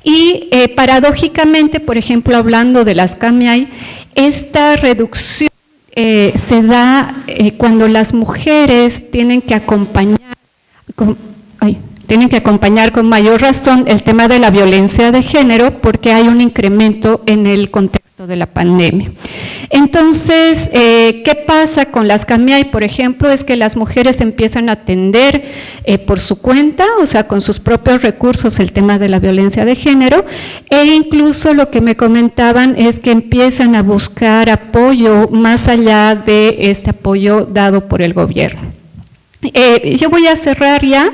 Y paradójicamente, por ejemplo, hablando de las CAMIAI, esta reducción se da cuando las mujeres tienen que acompañar con mayor razón el tema de la violencia de género, porque hay un incremento en el contexto de la pandemia. Entonces, ¿qué pasa con las CAMIAI? Por ejemplo, es que las mujeres empiezan a atender por su cuenta, o sea, con sus propios recursos, el tema de la violencia de género, e incluso lo que me comentaban es que empiezan a buscar apoyo más allá de este apoyo dado por el gobierno. Yo voy a cerrar ya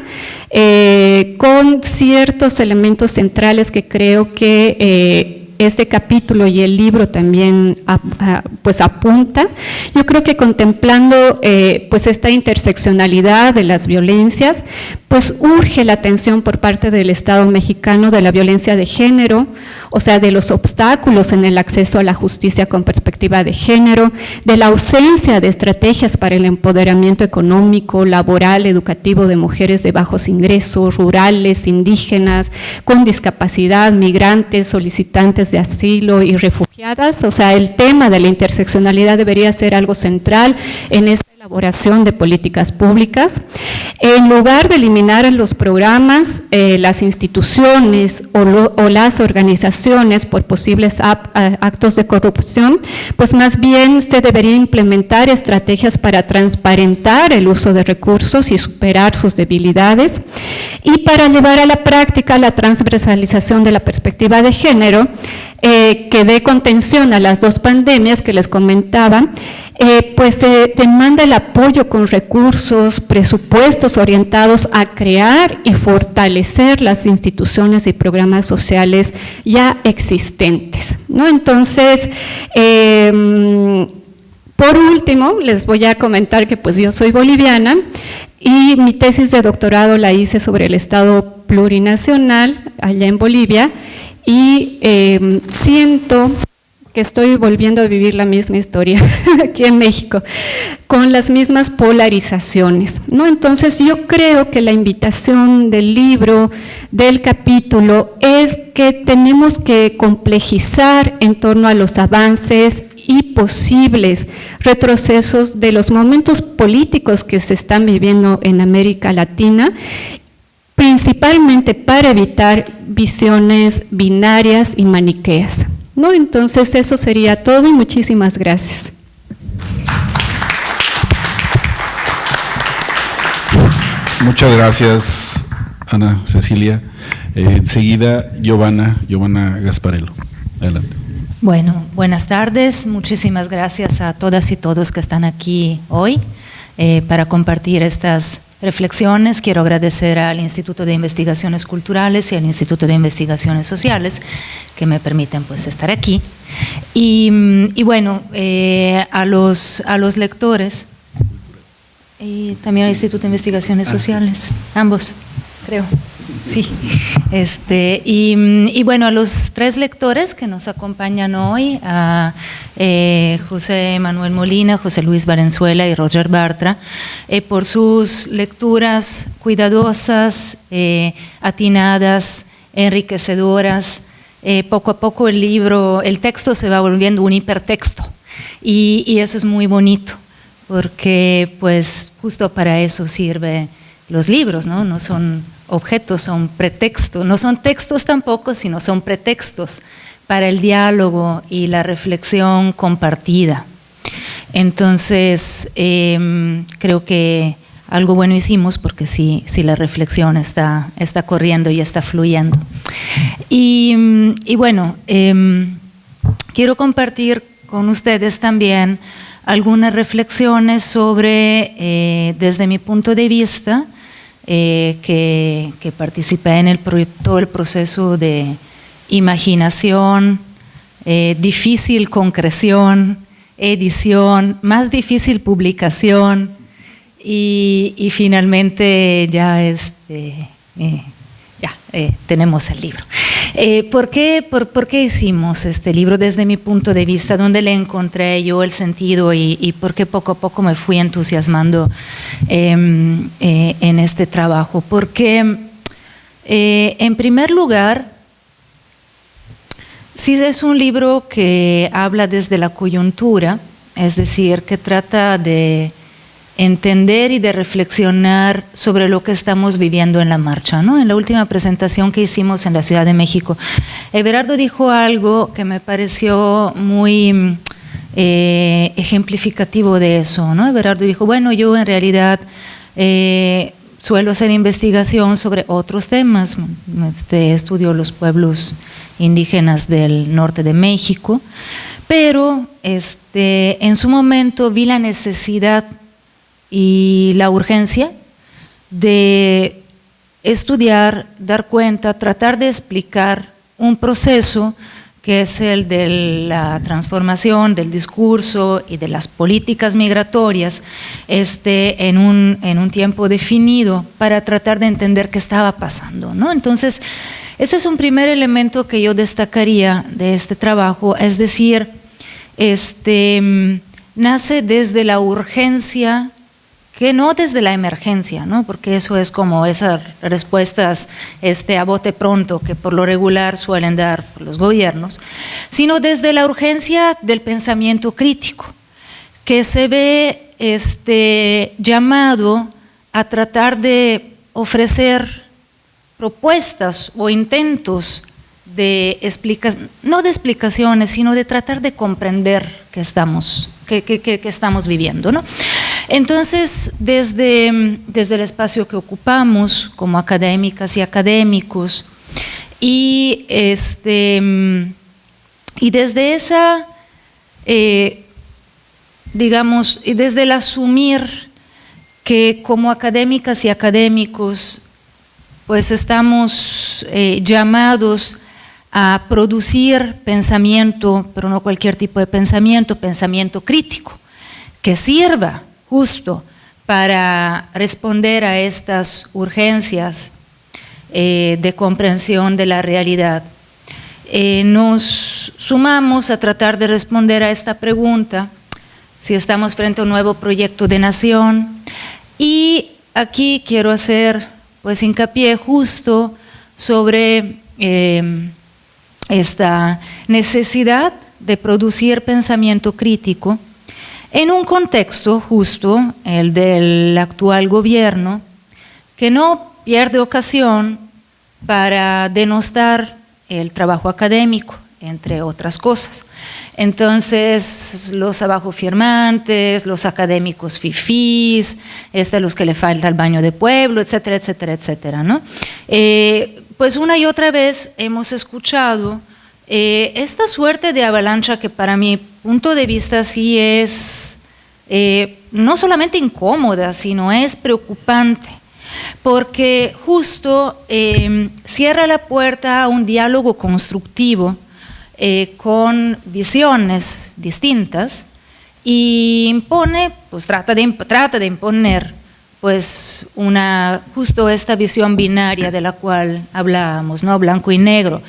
con ciertos elementos centrales que creo que este capítulo y el libro también pues apunta. Yo creo que contemplando pues esta interseccionalidad de las violencias, pues urge la atención por parte del Estado mexicano de la violencia de género, o sea, de los obstáculos en el acceso a la justicia con perspectiva de género, de la ausencia de estrategias para el empoderamiento económico, laboral, educativo de mujeres de bajos ingresos, rurales, indígenas, con discapacidad, migrantes, solicitantes de asilo y refugiadas. O sea, el tema de la interseccionalidad debería ser algo central en esta elaboración de políticas públicas. En lugar de eliminar en los programas, las instituciones o las organizaciones por posibles actos de corrupción, pues más bien se debería implementar estrategias para transparentar el uso de recursos y superar sus debilidades, y para llevar a la práctica la transversalización de la perspectiva de género, que dé contención a las 2 pandemias que les comentaba. Pues se demanda el apoyo con recursos, presupuestos orientados a crear y fortalecer las instituciones y programas sociales ya existentes, ¿no? Entonces, por último, les voy a comentar que pues yo soy boliviana y mi tesis de doctorado la hice sobre el Estado plurinacional allá en Bolivia, y siento que que estoy volviendo a vivir la misma historia aquí en México, con las mismas polarizaciones, ¿no? Entonces yo creo que la invitación del libro, del capítulo, es que tenemos que complejizar en torno a los avances y posibles retrocesos de los momentos políticos que se están viviendo en América Latina, principalmente para evitar visiones binarias y maniqueas, ¿no? Entonces eso sería todo y muchísimas gracias. Muchas gracias, Ana Cecilia. Enseguida, Giovanna Gasparello. Adelante. Bueno, buenas tardes. Muchísimas gracias a todas y todos que están aquí hoy para compartir estas reflexiones. Quiero agradecer al Instituto de Investigaciones Culturales y al Instituto de Investigaciones Sociales que me permiten pues estar aquí. Y bueno, a los lectores y también al Instituto de Investigaciones Sociales, ambos, creo. Sí, y bueno, a los 3 lectores que nos acompañan hoy, a José Manuel Molina, José Luis Valenzuela y Roger Bartra, por sus lecturas cuidadosas, atinadas, enriquecedoras. Poco a poco el texto se va volviendo un hipertexto y eso es muy bonito, porque pues justo para eso sirven los libros, ¿no? No son objetos, son pretextos, no son textos tampoco, sino son pretextos para el diálogo y la reflexión compartida. Entonces, creo que algo bueno hicimos, porque sí la reflexión está corriendo y está fluyendo. Y bueno, quiero compartir con ustedes también algunas reflexiones sobre, desde mi punto de vista, que participé en todo el proceso de imaginación, difícil concreción, edición, más difícil publicación y finalmente ya tenemos el libro. ¿Por qué hicimos este libro desde mi punto de vista? ¿Dónde le encontré yo el sentido y por qué poco a poco me fui entusiasmando en este trabajo? Porque, en primer lugar, sí es un libro que habla desde la coyuntura, es decir, que trata de entender y de reflexionar sobre lo que estamos viviendo en la marcha, ¿no? En la última presentación que hicimos en la Ciudad de México, Everardo dijo algo que me pareció muy ejemplificativo de eso, ¿no? Everardo dijo, bueno, yo en realidad suelo hacer investigación sobre otros temas, estudio los pueblos indígenas del norte de México, pero en su momento vi la necesidad y la urgencia de estudiar, dar cuenta, tratar de explicar un proceso que es el de la transformación del discurso y de las políticas migratorias en un tiempo definido para tratar de entender qué estaba pasando, ¿no? Entonces, ese es un primer elemento que yo destacaría de este trabajo, es decir, nace desde la urgencia, que no desde la emergencia, ¿no? Porque eso es como esas respuestas a bote pronto que por lo regular suelen dar los gobiernos, sino desde la urgencia del pensamiento crítico, que se ve llamado a tratar de ofrecer propuestas o intentos de no de explicaciones, sino de tratar de comprender qué estamos viviendo, ¿no? Entonces, desde el espacio que ocupamos como académicas y académicos, y desde esa, digamos, y desde el asumir que como académicas y académicos, pues estamos llamados a producir pensamiento, pero no cualquier tipo de pensamiento crítico, que sirva justo para responder a estas urgencias de comprensión de la realidad. Nos sumamos a tratar de responder a esta pregunta, si estamos frente a un nuevo proyecto de nación. Y aquí quiero hacer pues hincapié justo sobre esta necesidad de producir pensamiento crítico en un contexto justo, el del actual gobierno, que no pierde ocasión para denostar el trabajo académico, entre otras cosas. Entonces, los abajo firmantes, los académicos fifís, los que le falta el baño de pueblo, etcétera, etcétera, etcétera, ¿no? Pues una y otra vez hemos escuchado esta suerte de avalancha que para mi punto de vista sí es no solamente incómoda, sino es preocupante, porque justo cierra la puerta a un diálogo constructivo con visiones distintas y impone, pues trata de imponer pues justo esta visión binaria de la cual hablábamos, ¿no? Blanco y negro.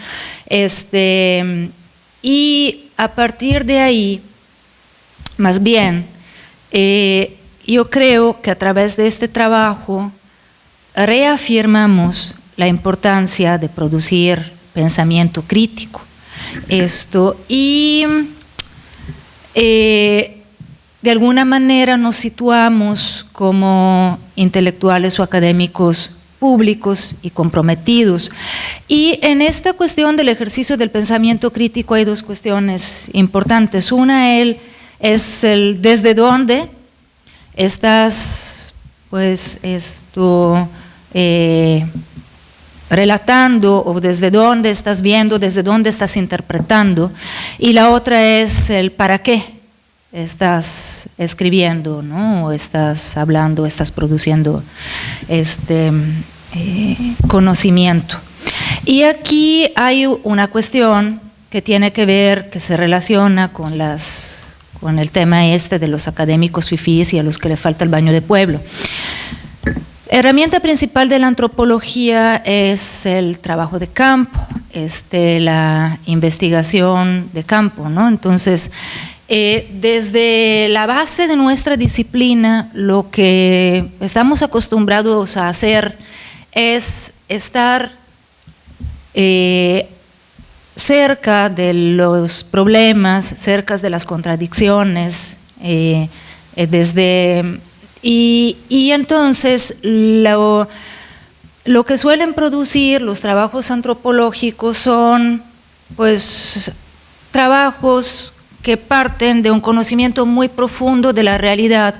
Y a partir de ahí, más bien, yo creo que a través de este trabajo reafirmamos la importancia de producir pensamiento crítico. Y de alguna manera nos situamos como intelectuales o académicos públicos y comprometidos. Y en esta cuestión del ejercicio del pensamiento crítico hay dos cuestiones importantes. Una es el desde dónde estás, pues, relatando, o desde dónde estás viendo, desde dónde estás interpretando, y la otra es el para qué estás escribiendo, ¿no? O estás hablando, estás produciendo conocimiento. Y aquí hay una cuestión que tiene que ver, que se relaciona con el tema de los académicos fifís y a los que le falta el baño de pueblo. Herramienta principal de la antropología es el trabajo de campo, la investigación de campo, ¿no? Entonces, desde la base de nuestra disciplina, lo que estamos acostumbrados a hacer es estar cerca de los problemas, cerca de las contradicciones, y entonces lo que suelen producir los trabajos antropológicos son pues trabajos que parten de un conocimiento muy profundo de la realidad,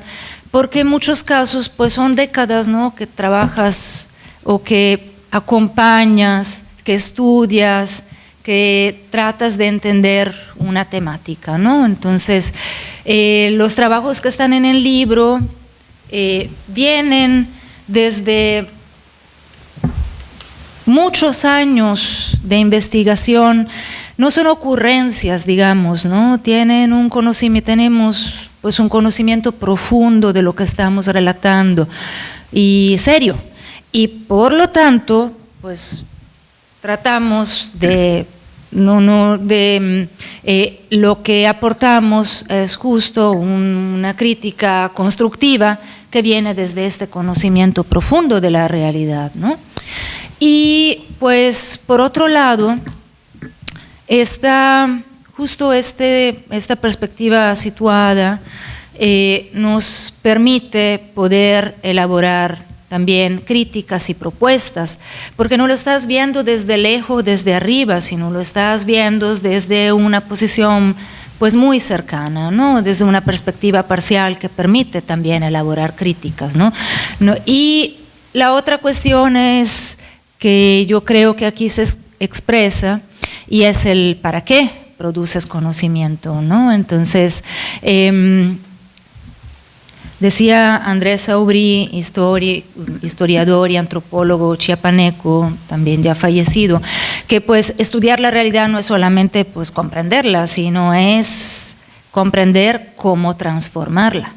porque en muchos casos pues son décadas, ¿no?, que trabajas o que acompañas, que estudias, que tratas de entender una temática, ¿no? Entonces, los trabajos que están en el libro vienen desde muchos años de investigación, no son ocurrencias, digamos, ¿no? Tienen un conocimiento, tenemos pues un conocimiento profundo de lo que estamos relatando y serio, y por lo tanto, pues tratamos de lo que aportamos es justo una crítica constructiva que viene desde este conocimiento profundo de la realidad, ¿no? Y pues por otro lado, esta perspectiva situada nos permite poder elaborar también críticas y propuestas, porque no lo estás viendo desde lejos, desde arriba, sino lo estás viendo desde una posición pues muy cercana, ¿no? Desde una perspectiva parcial que permite también elaborar críticas, ¿no? Y la otra cuestión es que yo creo que aquí se expresa, y es el para qué produces conocimiento, ¿no? Entonces, decía Andrés Aubry, historiador y antropólogo chiapaneco, también ya fallecido, que pues estudiar la realidad no es solamente pues comprenderla, sino es comprender cómo transformarla.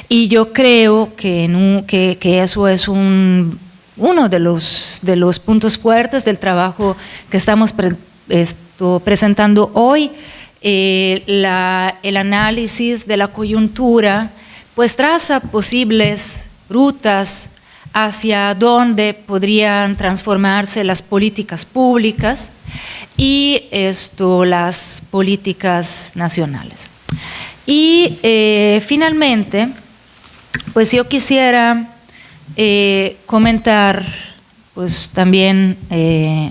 Y yo creo que eso es uno de los puntos fuertes del trabajo que estamos estoy presentando hoy, el análisis de la coyuntura, pues traza posibles rutas hacia dónde podrían transformarse las políticas públicas y las políticas nacionales. Y finalmente, pues yo quisiera comentar, pues también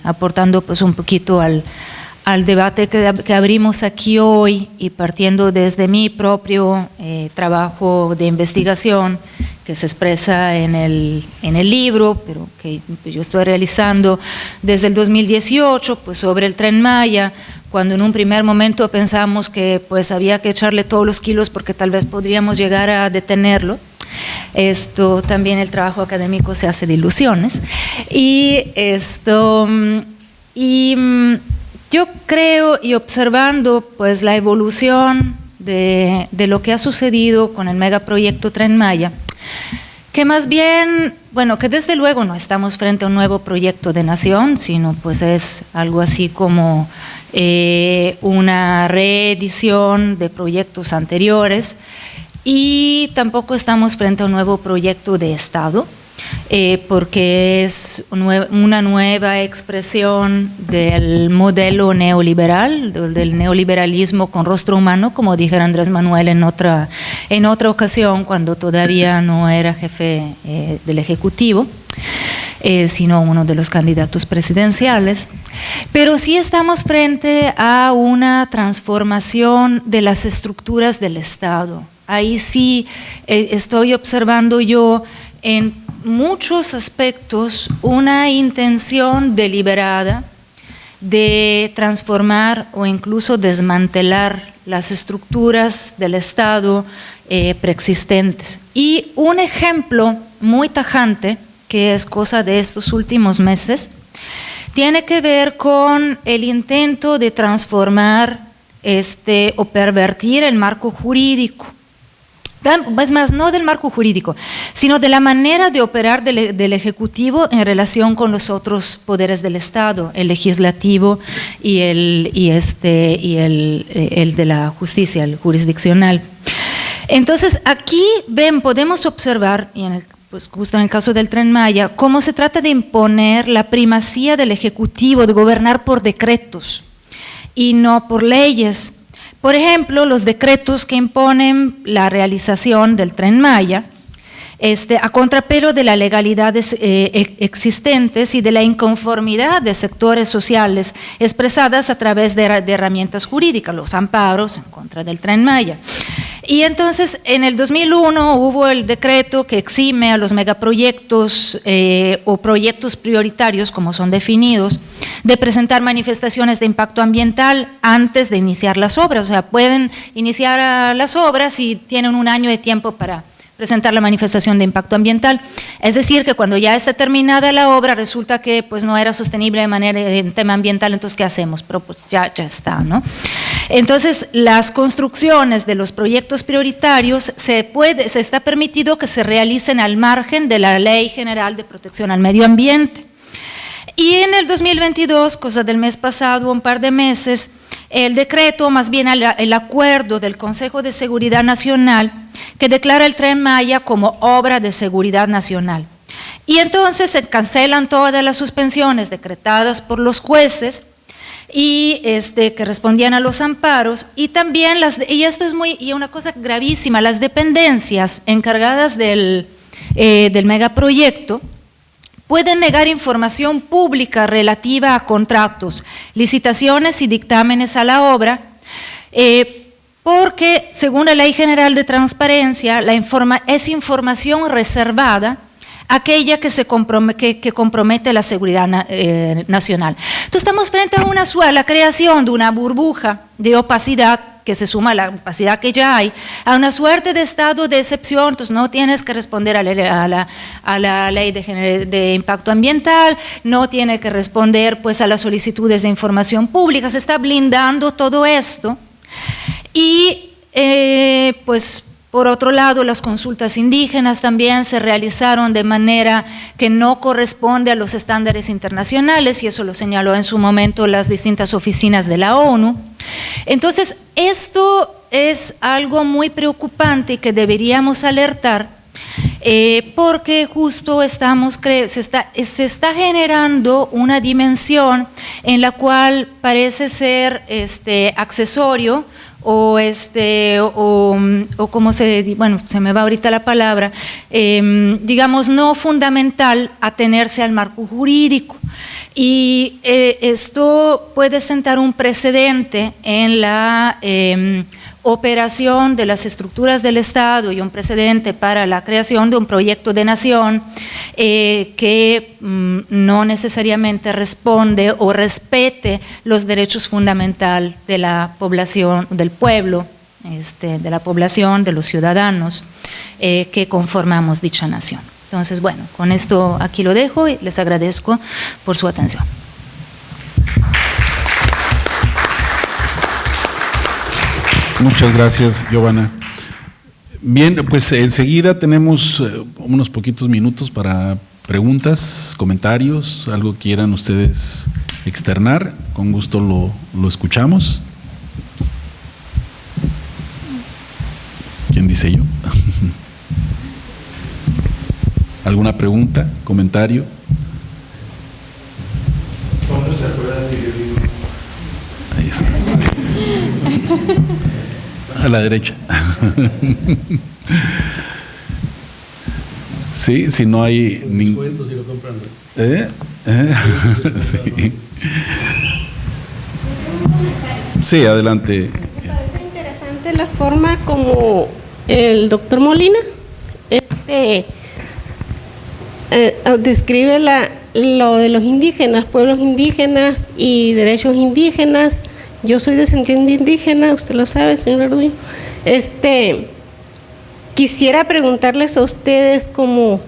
aportando pues un poquito al debate que abrimos aquí hoy y partiendo desde mi propio trabajo de investigación que se expresa en el libro, pero que yo estoy realizando desde el 2018, pues sobre el Tren Maya, cuando en un primer momento pensamos que pues había que echarle todos los kilos porque tal vez podríamos llegar a detenerlo. También el trabajo académico se hace de ilusiones. Yo creo, y observando pues la evolución de lo que ha sucedido con el megaproyecto Tren Maya, que más bien, bueno, que desde luego no estamos frente a un nuevo proyecto de nación, sino pues es algo así como una reedición de proyectos anteriores, y tampoco estamos frente a un nuevo proyecto de Estado, porque es una nueva expresión del modelo neoliberal, del neoliberalismo con rostro humano, como dijera Andrés Manuel en otra ocasión, cuando todavía no era jefe del Ejecutivo, sino uno de los candidatos presidenciales. Pero sí estamos frente a una transformación de las estructuras del Estado. Ahí sí estoy observando yo en muchos aspectos una intención deliberada de transformar o incluso desmantelar las estructuras del Estado preexistentes. Y un ejemplo muy tajante, que es cosa de estos últimos meses, tiene que ver con el intento de transformar o pervertir el marco jurídico. Es más, no del marco jurídico, sino de la manera de operar del Ejecutivo en relación con los otros poderes del Estado, el legislativo y el de la justicia, el jurisdiccional. Entonces, aquí podemos observar, y pues justo en el caso del Tren Maya, cómo se trata de imponer la primacía del Ejecutivo, de gobernar por decretos y no por leyes. Por ejemplo, los decretos que imponen la realización del Tren Maya, a contrapelo de las legalidades existentes y de la inconformidad de sectores sociales expresadas a través de herramientas jurídicas, los amparos en contra del Tren Maya. Y entonces, en el 2001 hubo el decreto que exime a los megaproyectos o proyectos prioritarios, como son definidos, de presentar manifestaciones de impacto ambiental antes de iniciar las obras. O sea, pueden iniciar las obras y tienen un año de tiempo para presentar la manifestación de impacto ambiental. Es decir, que cuando ya está terminada la obra, resulta que pues no era sostenible en tema ambiental, entonces ¿qué hacemos? Pero pues ya está, ¿no? Entonces, las construcciones de los proyectos prioritarios se está permitido que se realicen al margen de la Ley General de Protección al Medio Ambiente. Y en el 2022, cosa del mes pasado, un par de meses, el decreto, más bien el acuerdo del Consejo de Seguridad Nacional, que declara el Tren Maya como obra de seguridad nacional. Y entonces se cancelan todas las suspensiones decretadas por los jueces y que respondían a los amparos, y también y esto es una cosa gravísima, las dependencias encargadas del megaproyecto pueden negar información pública relativa a contratos, licitaciones y dictámenes a la obra, porque según la Ley General de Transparencia, es información reservada, aquella que compromete la seguridad nacional. Entonces estamos frente a la creación de una burbuja de opacidad que se suma a la opacidad que ya hay, a una suerte de estado de excepción. Entonces no tienes que responder a la ley de impacto ambiental, no tienes que responder pues a las solicitudes de información pública, se está blindando todo esto y pues Por otro lado, las consultas indígenas también se realizaron de manera que no corresponde a los estándares internacionales, y eso lo señaló en su momento las distintas oficinas de la ONU. Entonces, esto es algo muy preocupante y que deberíamos alertar, porque justo se está generando una dimensión en la cual parece ser accesorio o como se me va ahorita la palabra, digamos, no fundamental atenerse al marco jurídico. Y esto puede sentar un precedente en la operación de las estructuras del Estado y un precedente para la creación de un proyecto de nación que no necesariamente responde o respete los derechos fundamentales de la población, del pueblo, de la población, de los ciudadanos que conformamos dicha nación. Entonces, bueno, con esto aquí lo dejo y les agradezco por su atención. Muchas gracias, Giovanna. Bien, pues enseguida tenemos unos poquitos minutos para preguntas, comentarios, algo quieran ustedes externar, con gusto lo escuchamos. ¿Quién dice yo? ¿Alguna pregunta, comentario? ¿Cuándo se acuerdan de violín? Ahí está. A la derecha. Sí, si no hay ningún. Sí. Sí, adelante. Me parece interesante la forma como el doctor Molina describe lo de los indígenas, pueblos indígenas y derechos indígenas. Yo soy descendiente indígena, usted lo sabe, señor Arduino. Quisiera preguntarles a ustedes como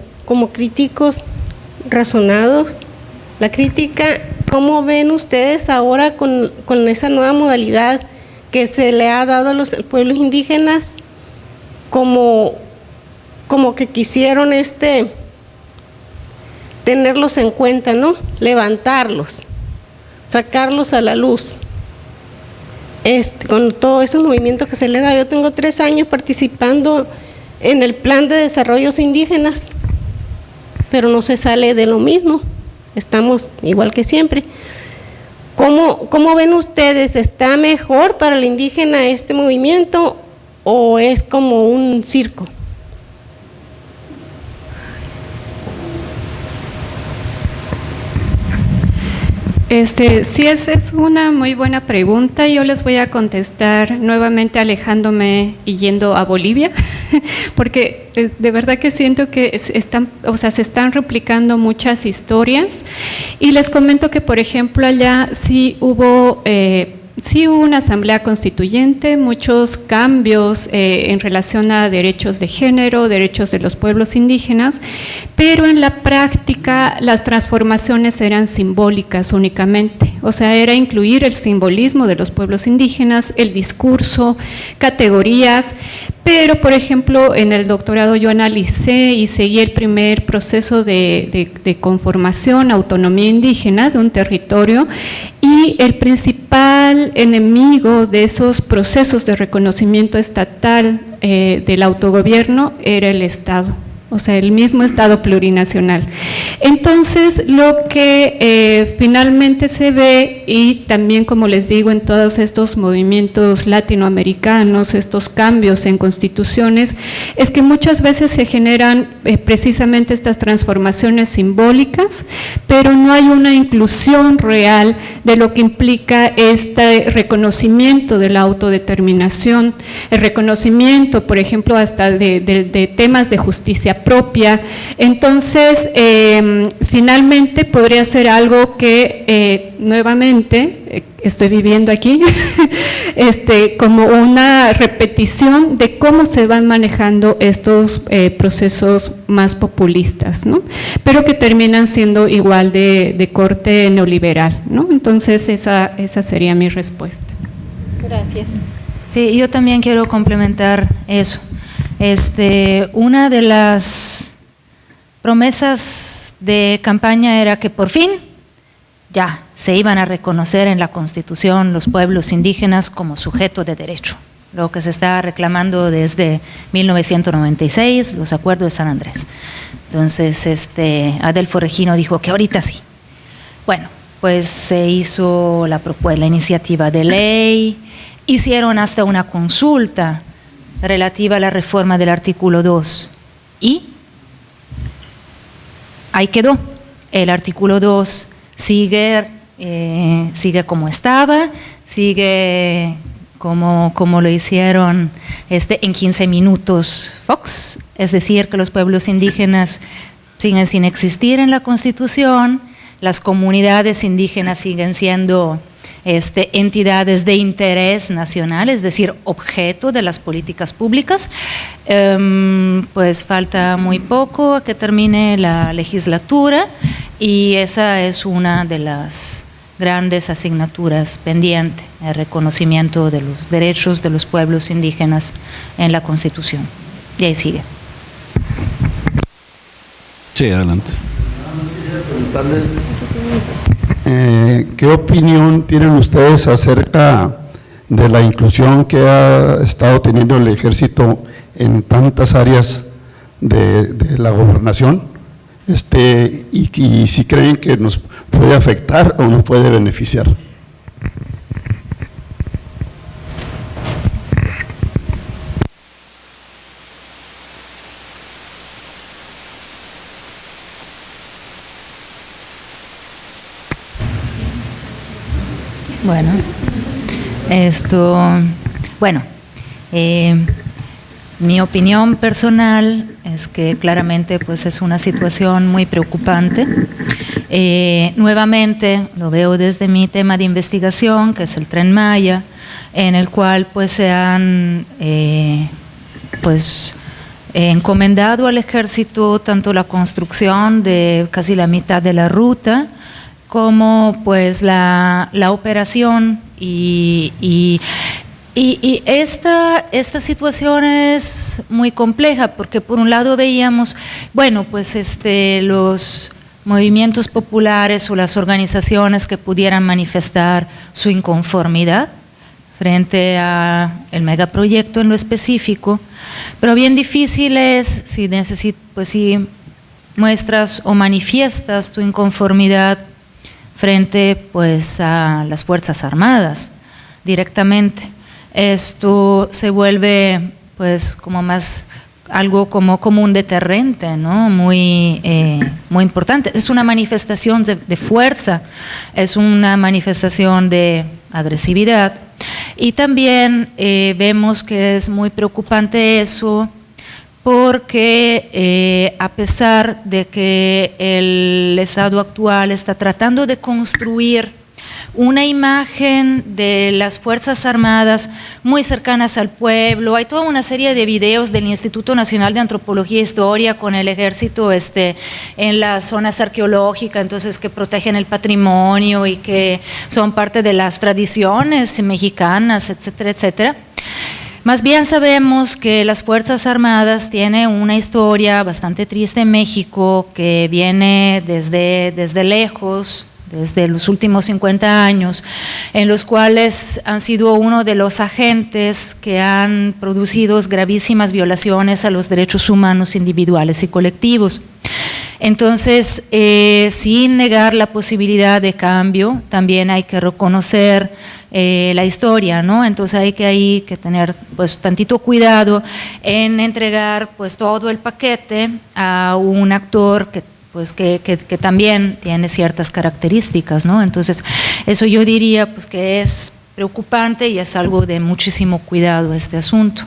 críticos razonados, la crítica, ¿cómo ven ustedes ahora con esa nueva modalidad que se le ha dado a los pueblos indígenas, como que quisieron tenerlos en cuenta, ¿no? Levantarlos, sacarlos a la luz? Con todo ese movimiento que se le da. Yo tengo 3 años participando en el plan de desarrollos indígenas, pero no se sale de lo mismo, estamos igual que siempre. ¿Cómo ven ustedes? ¿Está mejor para el indígena este movimiento o es como un circo? Sí, esa es una muy buena pregunta. Yo les voy a contestar nuevamente alejándome y yendo a Bolivia, porque de verdad que siento que se están replicando muchas historias. Y les comento que, por ejemplo, allá sí hubo una asamblea constituyente, muchos cambios en relación a derechos de género, derechos de los pueblos indígenas, pero en la práctica las transformaciones eran simbólicas únicamente, o sea, era incluir el simbolismo de los pueblos indígenas, el discurso, categorías. Pero, por ejemplo, en el doctorado yo analicé y seguí el primer proceso de conformación, autonomía indígena de un territorio, y el principal enemigo de esos procesos de reconocimiento estatal del autogobierno era el Estado, o sea, el mismo Estado plurinacional. Entonces, lo que finalmente se ve, y también, como les digo, en todos estos movimientos latinoamericanos, estos cambios en constituciones, es que muchas veces se generan precisamente estas transformaciones simbólicas, pero no hay una inclusión real de lo que implica este reconocimiento de la autodeterminación, el reconocimiento, por ejemplo, hasta de temas de justicia propia. Entonces, finalmente podría ser algo que nuevamente estoy viviendo aquí, como una repetición de cómo se van manejando estos procesos más populistas, ¿no? Pero que terminan siendo igual de corte neoliberal, ¿no? Entonces esa sería mi respuesta. Gracias. Sí, yo también quiero complementar eso. Una de las promesas de campaña era que por fin ya se iban a reconocer en la Constitución los pueblos indígenas como sujeto de derecho, lo que se está reclamando desde 1996, los acuerdos de San Andrés. Entonces, Adelfo Regino dijo que ahorita sí. Bueno, pues se hizo la iniciativa de ley, hicieron hasta una consulta relativa a la reforma del artículo 2 y ahí quedó. El artículo 2 sigue como estaba, sigue como lo hicieron en 15 minutos Fox, es decir, que los pueblos indígenas siguen sin existir en la Constitución, las comunidades indígenas siguen siendo entidades de interés nacional, es decir, objeto de las políticas públicas. Pues falta muy poco a que termine la legislatura y esa es una de las grandes asignaturas pendientes, el reconocimiento de los derechos de los pueblos indígenas en la Constitución. Y ahí sigue. Sí, adelante. ¿Qué opinión tienen ustedes acerca de la inclusión que ha estado teniendo el ejército en tantas áreas de la gobernación? Y si creen que nos puede afectar o nos puede beneficiar. Bueno, mi opinión personal es que claramente pues es una situación muy preocupante. Nuevamente lo veo desde mi tema de investigación, que es el Tren Maya, en el cual pues se han encomendado al ejército tanto la construcción de casi la mitad de la ruta, como pues la operación y esta situación es muy compleja porque por un lado veíamos, bueno, pues los movimientos populares o las organizaciones que pudieran manifestar su inconformidad frente a el megaproyecto en lo específico, pero bien difícil es si muestras o manifiestas tu inconformidad frente pues a las Fuerzas Armadas directamente. Esto se vuelve pues como más algo como un deterrente, ¿no? Muy importante. Es una manifestación de fuerza, es una manifestación de agresividad y también vemos que es muy preocupante eso porque a pesar de que el Estado actual está tratando de construir una imagen de las Fuerzas Armadas muy cercanas al pueblo, hay toda una serie de videos del Instituto Nacional de Antropología e Historia con el ejército en las zonas arqueológicas, entonces que protegen el patrimonio y que son parte de las tradiciones mexicanas, etcétera, etcétera. Más bien sabemos que las Fuerzas Armadas tienen una historia bastante triste en México que viene desde lejos, desde los últimos 50 años, en los cuales han sido uno de los agentes que han producido gravísimas violaciones a los derechos humanos individuales y colectivos. Entonces, sin negar la posibilidad de cambio, también hay que reconocer la historia, ¿no? Entonces hay que tener pues tantito cuidado en entregar pues todo el paquete a un actor que también tiene ciertas características, ¿no? Entonces eso yo diría pues que es preocupante y es algo de muchísimo cuidado este asunto.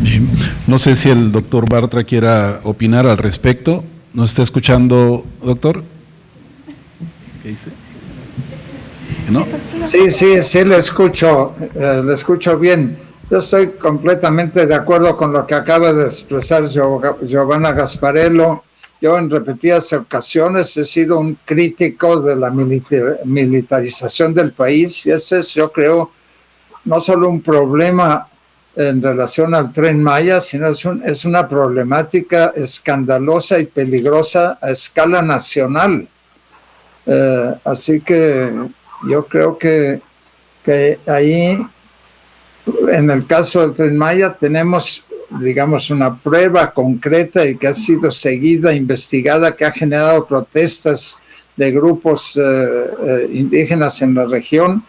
Bien. No sé si el doctor Bartra quiera opinar al respecto. ¿Nos está escuchando, doctor? ¿Qué dice? ¿No? Sí, le escucho bien. Yo estoy completamente de acuerdo con lo que acaba de expresar Giovanna Gasparello. Yo en repetidas ocasiones he sido un crítico de la militarización del país y ese es, yo creo, no solo un problema en relación al Tren Maya, sino es una problemática escandalosa y peligrosa a escala nacional. Así que yo creo que ahí, en el caso del Tren Maya, tenemos, digamos, una prueba concreta y que ha sido seguida, investigada, que ha generado protestas de grupos indígenas en la región.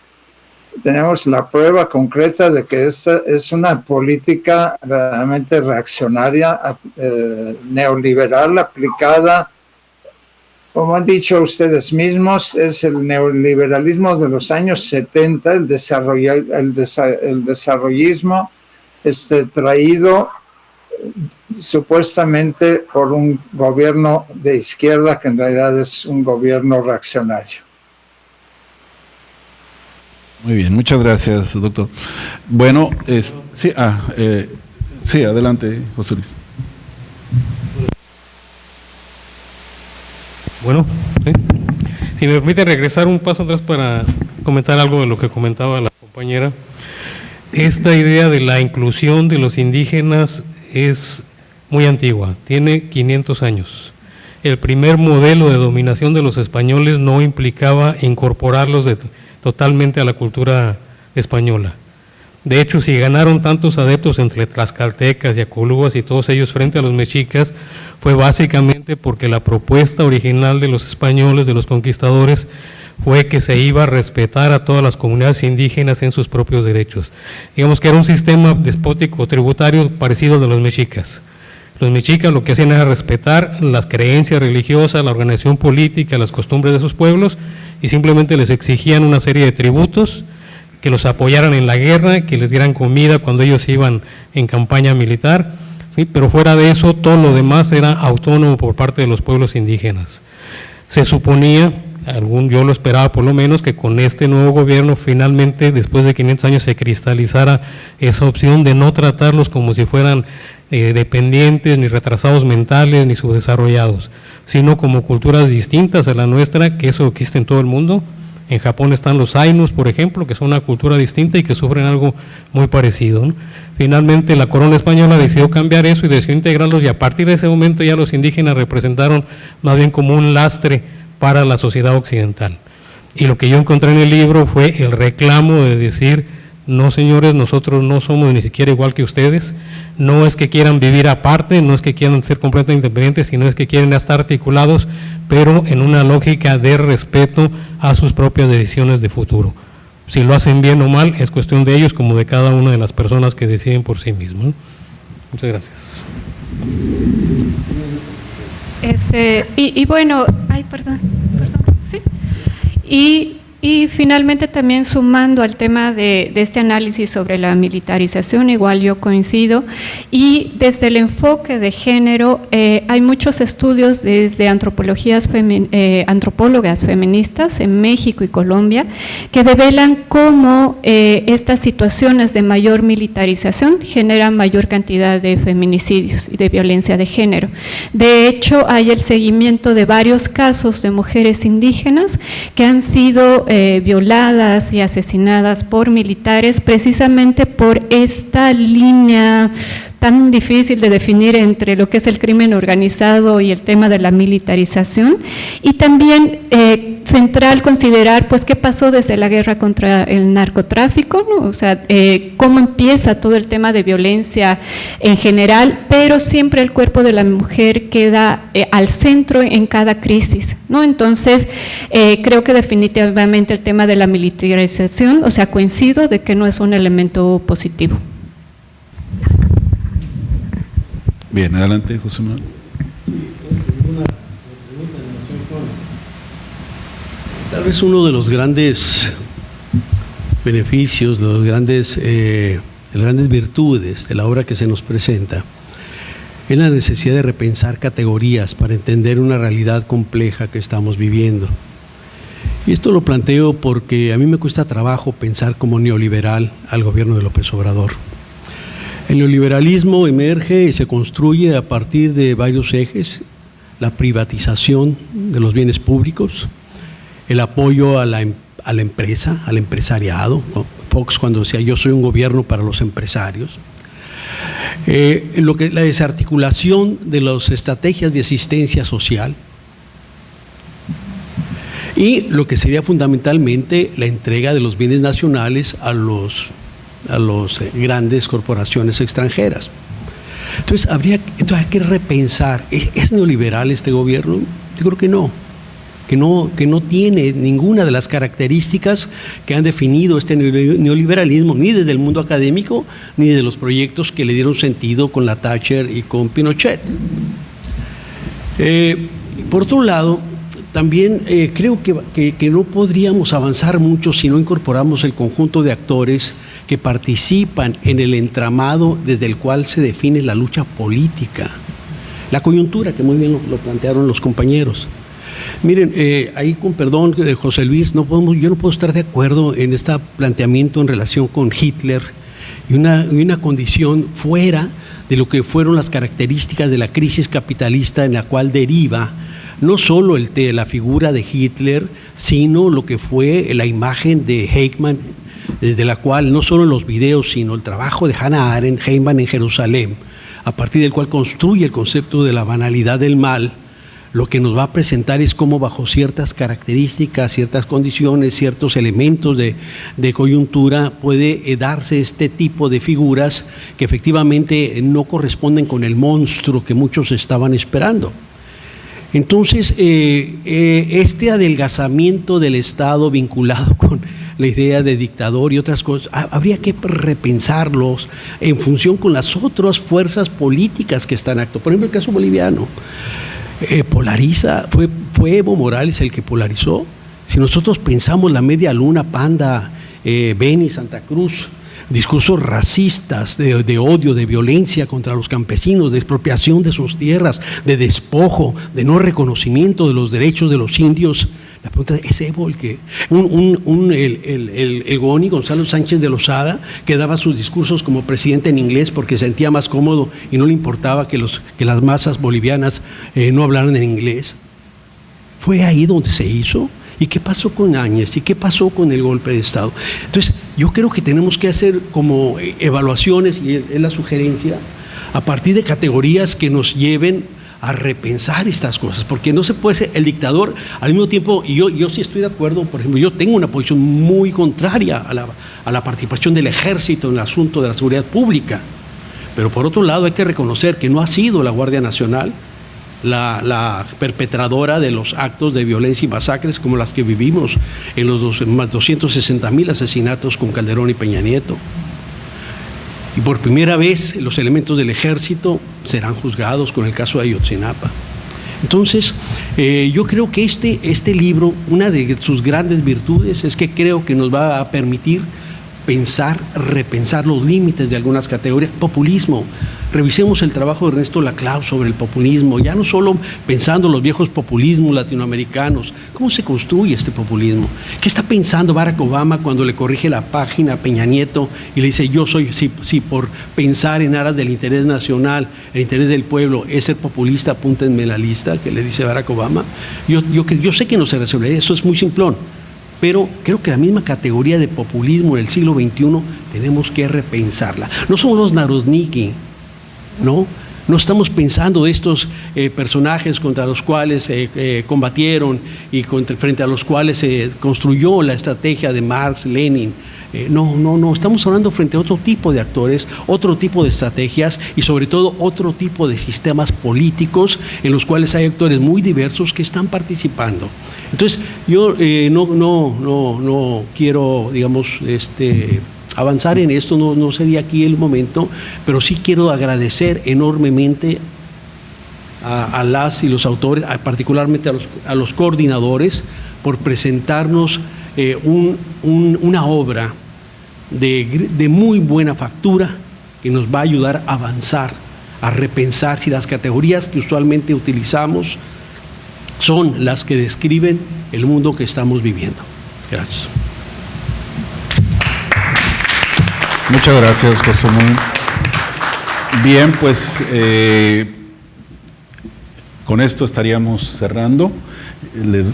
Tenemos la prueba concreta de que esta es una política realmente reaccionaria, neoliberal, aplicada, como han dicho ustedes mismos, es el neoliberalismo de los años 70, el desarrollismo traído supuestamente por un gobierno de izquierda que en realidad es un gobierno reaccionario. Muy bien, muchas gracias, doctor. Bueno, sí, adelante, José Luis. Bueno, ¿sí? Si me permite regresar un paso atrás para comentar algo de lo que comentaba la compañera. Esta idea de la inclusión de los indígenas es muy antigua, tiene 500 años. El primer modelo de dominación de los españoles no implicaba incorporarlos totalmente a la cultura española. De hecho, si ganaron tantos adeptos entre tlaxcaltecas, yacoluas y todos ellos frente a los mexicas, fue básicamente porque la propuesta original de los españoles, de los conquistadores, fue que se iba a respetar a todas las comunidades indígenas en sus propios derechos. Digamos que era un sistema despótico tributario parecido al de los mexicas. Los mexicas lo que hacían era respetar las creencias religiosas, la organización política, las costumbres de sus pueblos, y simplemente les exigían una serie de tributos, que los apoyaran en la guerra, que les dieran comida cuando ellos iban en campaña militar, ¿sí? Pero fuera de eso, todo lo demás era autónomo por parte de los pueblos indígenas. Se suponía, yo lo esperaba por lo menos, que con este nuevo gobierno finalmente, después de 500 años, se cristalizara esa opción de no tratarlos como si fueran dependientes, ni retrasados mentales, ni subdesarrollados, sino como culturas distintas a la nuestra, que eso existe en todo el mundo. En Japón están los Ainus, por ejemplo, que son una cultura distinta y que sufren algo muy parecido, ¿no? Finalmente la corona española decidió cambiar eso y decidió integrarlos, y a partir de ese momento ya los indígenas representaron más bien como un lastre para la sociedad occidental. Y lo que yo encontré en el libro fue el reclamo de decir: no, señores, nosotros no somos ni siquiera igual que ustedes, no es que quieran vivir aparte, no es que quieran ser completamente independientes, sino es que quieren estar articulados, pero en una lógica de respeto a sus propias decisiones de futuro. Si lo hacen bien o mal, es cuestión de ellos, como de cada una de las personas que deciden por sí mismos, ¿no? Muchas gracias. Bueno, sí. Y finalmente también sumando al tema de este análisis sobre la militarización, igual yo coincido, y desde el enfoque de género hay muchos estudios desde antropólogas feministas en México y Colombia que develan cómo estas situaciones de mayor militarización generan mayor cantidad de feminicidios y de violencia de género. De hecho, hay el seguimiento de varios casos de mujeres indígenas que han sido violadas y asesinadas por militares precisamente por esta línea tan difícil de definir entre lo que es el crimen organizado y el tema de la militarización, y también central considerar pues qué pasó desde la guerra contra el narcotráfico, ¿no? O sea, cómo empieza todo el tema de violencia en general, pero siempre el cuerpo de la mujer queda al centro en cada crisis, ¿no? Entonces, creo que definitivamente el tema de la militarización, o sea, coincido de que no es un elemento positivo. Bien, adelante, José Manuel. Tal vez uno de los grandes beneficios, de las grandes virtudes de la obra que se nos presenta es la necesidad de repensar categorías para entender una realidad compleja que estamos viviendo. Y esto lo planteo porque a mí me cuesta trabajo pensar como neoliberal al gobierno de López Obrador. El neoliberalismo emerge y se construye a partir de varios ejes: la privatización de los bienes públicos, el apoyo a la empresa, al empresariado, ¿no? Fox cuando decía yo soy un gobierno para los empresarios, La desarticulación de las estrategias de asistencia social y lo que sería fundamentalmente la entrega de los bienes nacionales a los grandes corporaciones extranjeras. Entonces, habría que repensar, ¿es neoliberal este gobierno? Yo creo que no tiene ninguna de las características que han definido este neoliberalismo, ni desde el mundo académico, ni de los proyectos que le dieron sentido con la Thatcher y con Pinochet. Por otro lado, también creo que no podríamos avanzar mucho si no incorporamos el conjunto de actores que participan en el entramado desde el cual se define la lucha política. La coyuntura, que muy bien lo plantearon los compañeros. Miren, ahí con perdón de José Luis, yo no puedo estar de acuerdo en este planteamiento en relación con Hitler y una condición fuera de lo que fueron las características de la crisis capitalista en la cual deriva no solo la figura de Hitler, sino lo que fue la imagen de Eichmann, de la cual no solo los videos, sino el trabajo de Hannah Arendt, Eichmann en Jerusalén, a partir del cual construye el concepto de la banalidad del mal, lo que nos va a presentar es cómo bajo ciertas características, ciertas condiciones, ciertos elementos de coyuntura puede darse este tipo de figuras que efectivamente no corresponden con el monstruo que muchos estaban esperando. Entonces, este adelgazamiento del Estado vinculado con la idea de dictador y otras cosas, habría que repensarlos en función con las otras fuerzas políticas que están en acto. Por ejemplo, el caso boliviano. Polariza, fue Evo Morales el que polarizó. Si nosotros pensamos la media luna, Panda, Beni, Santa Cruz, discursos racistas, de odio, de violencia contra los campesinos, de expropiación de sus tierras, de despojo, de no reconocimiento de los derechos de los indios. La pregunta es Evo el que el Goni Gonzalo Sánchez de Lozada, que daba sus discursos como presidente en inglés porque se sentía más cómodo y no le importaba que las masas bolivianas no hablaran en inglés. Fue ahí donde se hizo. ¿Y qué pasó con Áñez? ¿Y qué pasó con el golpe de Estado? Entonces, yo creo que tenemos que hacer como evaluaciones, y es la sugerencia, a partir de categorías que nos lleven a repensar estas cosas, porque no se puede ser el dictador al mismo tiempo, y yo sí estoy de acuerdo. Por ejemplo, yo tengo una posición muy contraria a la participación del ejército en el asunto de la seguridad pública, pero por otro lado hay que reconocer que no ha sido la Guardia Nacional la perpetradora de los actos de violencia y masacres como las que vivimos en los más 260,000 asesinatos con Calderón y Peña Nieto. Y por primera vez los elementos del ejército serán juzgados con el caso de Ayotzinapa. Entonces, yo creo que este libro, una de sus grandes virtudes es que creo que nos va a permitir repensar los límites de algunas categorías. Populismo. Revisemos el trabajo de Ernesto Laclau sobre el populismo, ya no solo pensando los viejos populismos latinoamericanos. ¿Cómo se construye este populismo? ¿Qué está pensando Barack Obama cuando le corrige la página a Peña Nieto y le dice, yo soy, si por pensar en aras del interés nacional, el interés del pueblo, es ser populista, apúntenme la lista que le dice Barack Obama? Yo sé que no se resuelve, eso es muy simplón. Pero creo que la misma categoría de populismo del siglo XXI tenemos que repensarla. No somos los Narodniki, ¿no? No estamos pensando de estos personajes contra los cuales combatieron y frente a los cuales se construyó la estrategia de Marx, Lenin. No, estamos hablando frente a otro tipo de actores, otro tipo de estrategias y sobre todo otro tipo de sistemas políticos en los cuales hay actores muy diversos que están participando. Entonces, yo no quiero, digamos, avanzar en esto, no sería aquí el momento, pero sí quiero agradecer enormemente a las y los autores, particularmente a los coordinadores, por presentarnos una obra de muy buena factura que nos va a ayudar a avanzar, a repensar si las categorías que usualmente utilizamos son las que describen el mundo que estamos viviendo. Gracias. Muchas gracias, José Manuel. Bien, pues con esto estaríamos cerrando.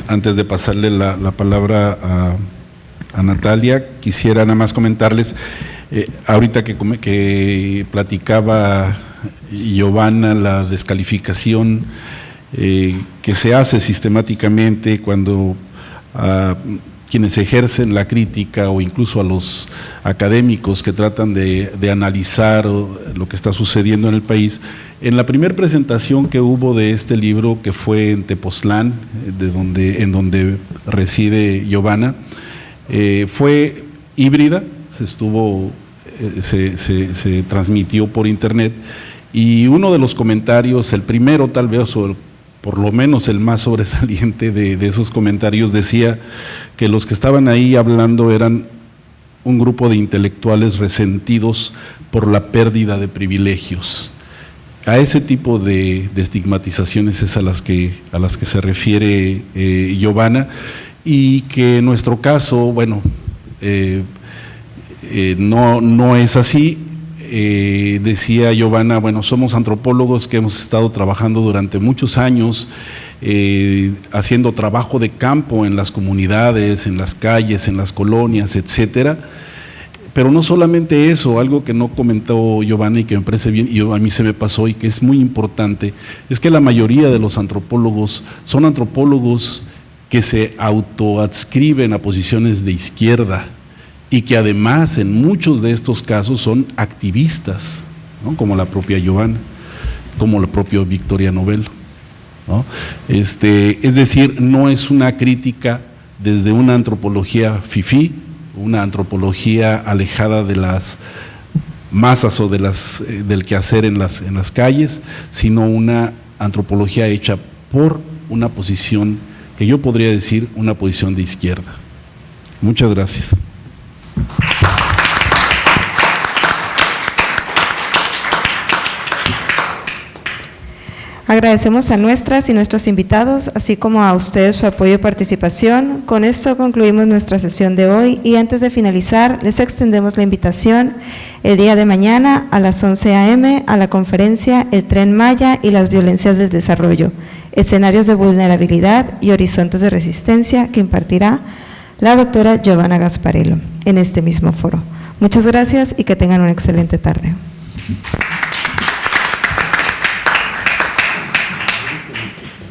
Antes de pasarle la palabra a Natalia, quisiera nada más comentarles, Ahorita que platicaba Giovanna, la descalificación que se hace sistemáticamente cuando quienes ejercen la crítica o incluso a los académicos que tratan de analizar lo que está sucediendo en el país. En la primera presentación que hubo de este libro, que fue en Tepoztlán, en donde reside Giovanna, fue híbrida, se transmitió por internet, y uno de los comentarios, el primero tal vez, o por lo menos el más sobresaliente de esos comentarios, decía que los que estaban ahí hablando eran un grupo de intelectuales resentidos por la pérdida de privilegios. A ese tipo de estigmatizaciones es a las que se refiere Giovanna, y que en nuestro caso, bueno, no es así. Decía Giovanna, bueno, somos antropólogos que hemos estado trabajando durante muchos años, haciendo trabajo de campo en las comunidades, en las calles, en las colonias, etcétera. Pero no solamente eso, algo que no comentó Giovanna y que me parece bien, y a mí se me pasó y que es muy importante, es que la mayoría de los antropólogos son antropólogos que se autoadscriben a posiciones de izquierda, y que además en muchos de estos casos son activistas, ¿no? Como la propia Giovanna, como el propio Victoria Novello, ¿no? Es decir, no es una crítica desde una antropología fifí, una antropología alejada de las masas o del quehacer en las calles, sino una antropología hecha por una posición que yo podría decir una posición de izquierda. Muchas gracias. Agradecemos a nuestras y nuestros invitados, así como a ustedes su apoyo y participación. Con esto concluimos nuestra sesión de hoy, y antes de finalizar les extendemos la invitación el día de mañana a las 11 a.m. a la conferencia El Tren Maya y las violencias del desarrollo, escenarios de vulnerabilidad y horizontes de resistencia, que impartirá la doctora Giovanna Gasparello en este mismo foro. Muchas gracias y que tengan una excelente tarde.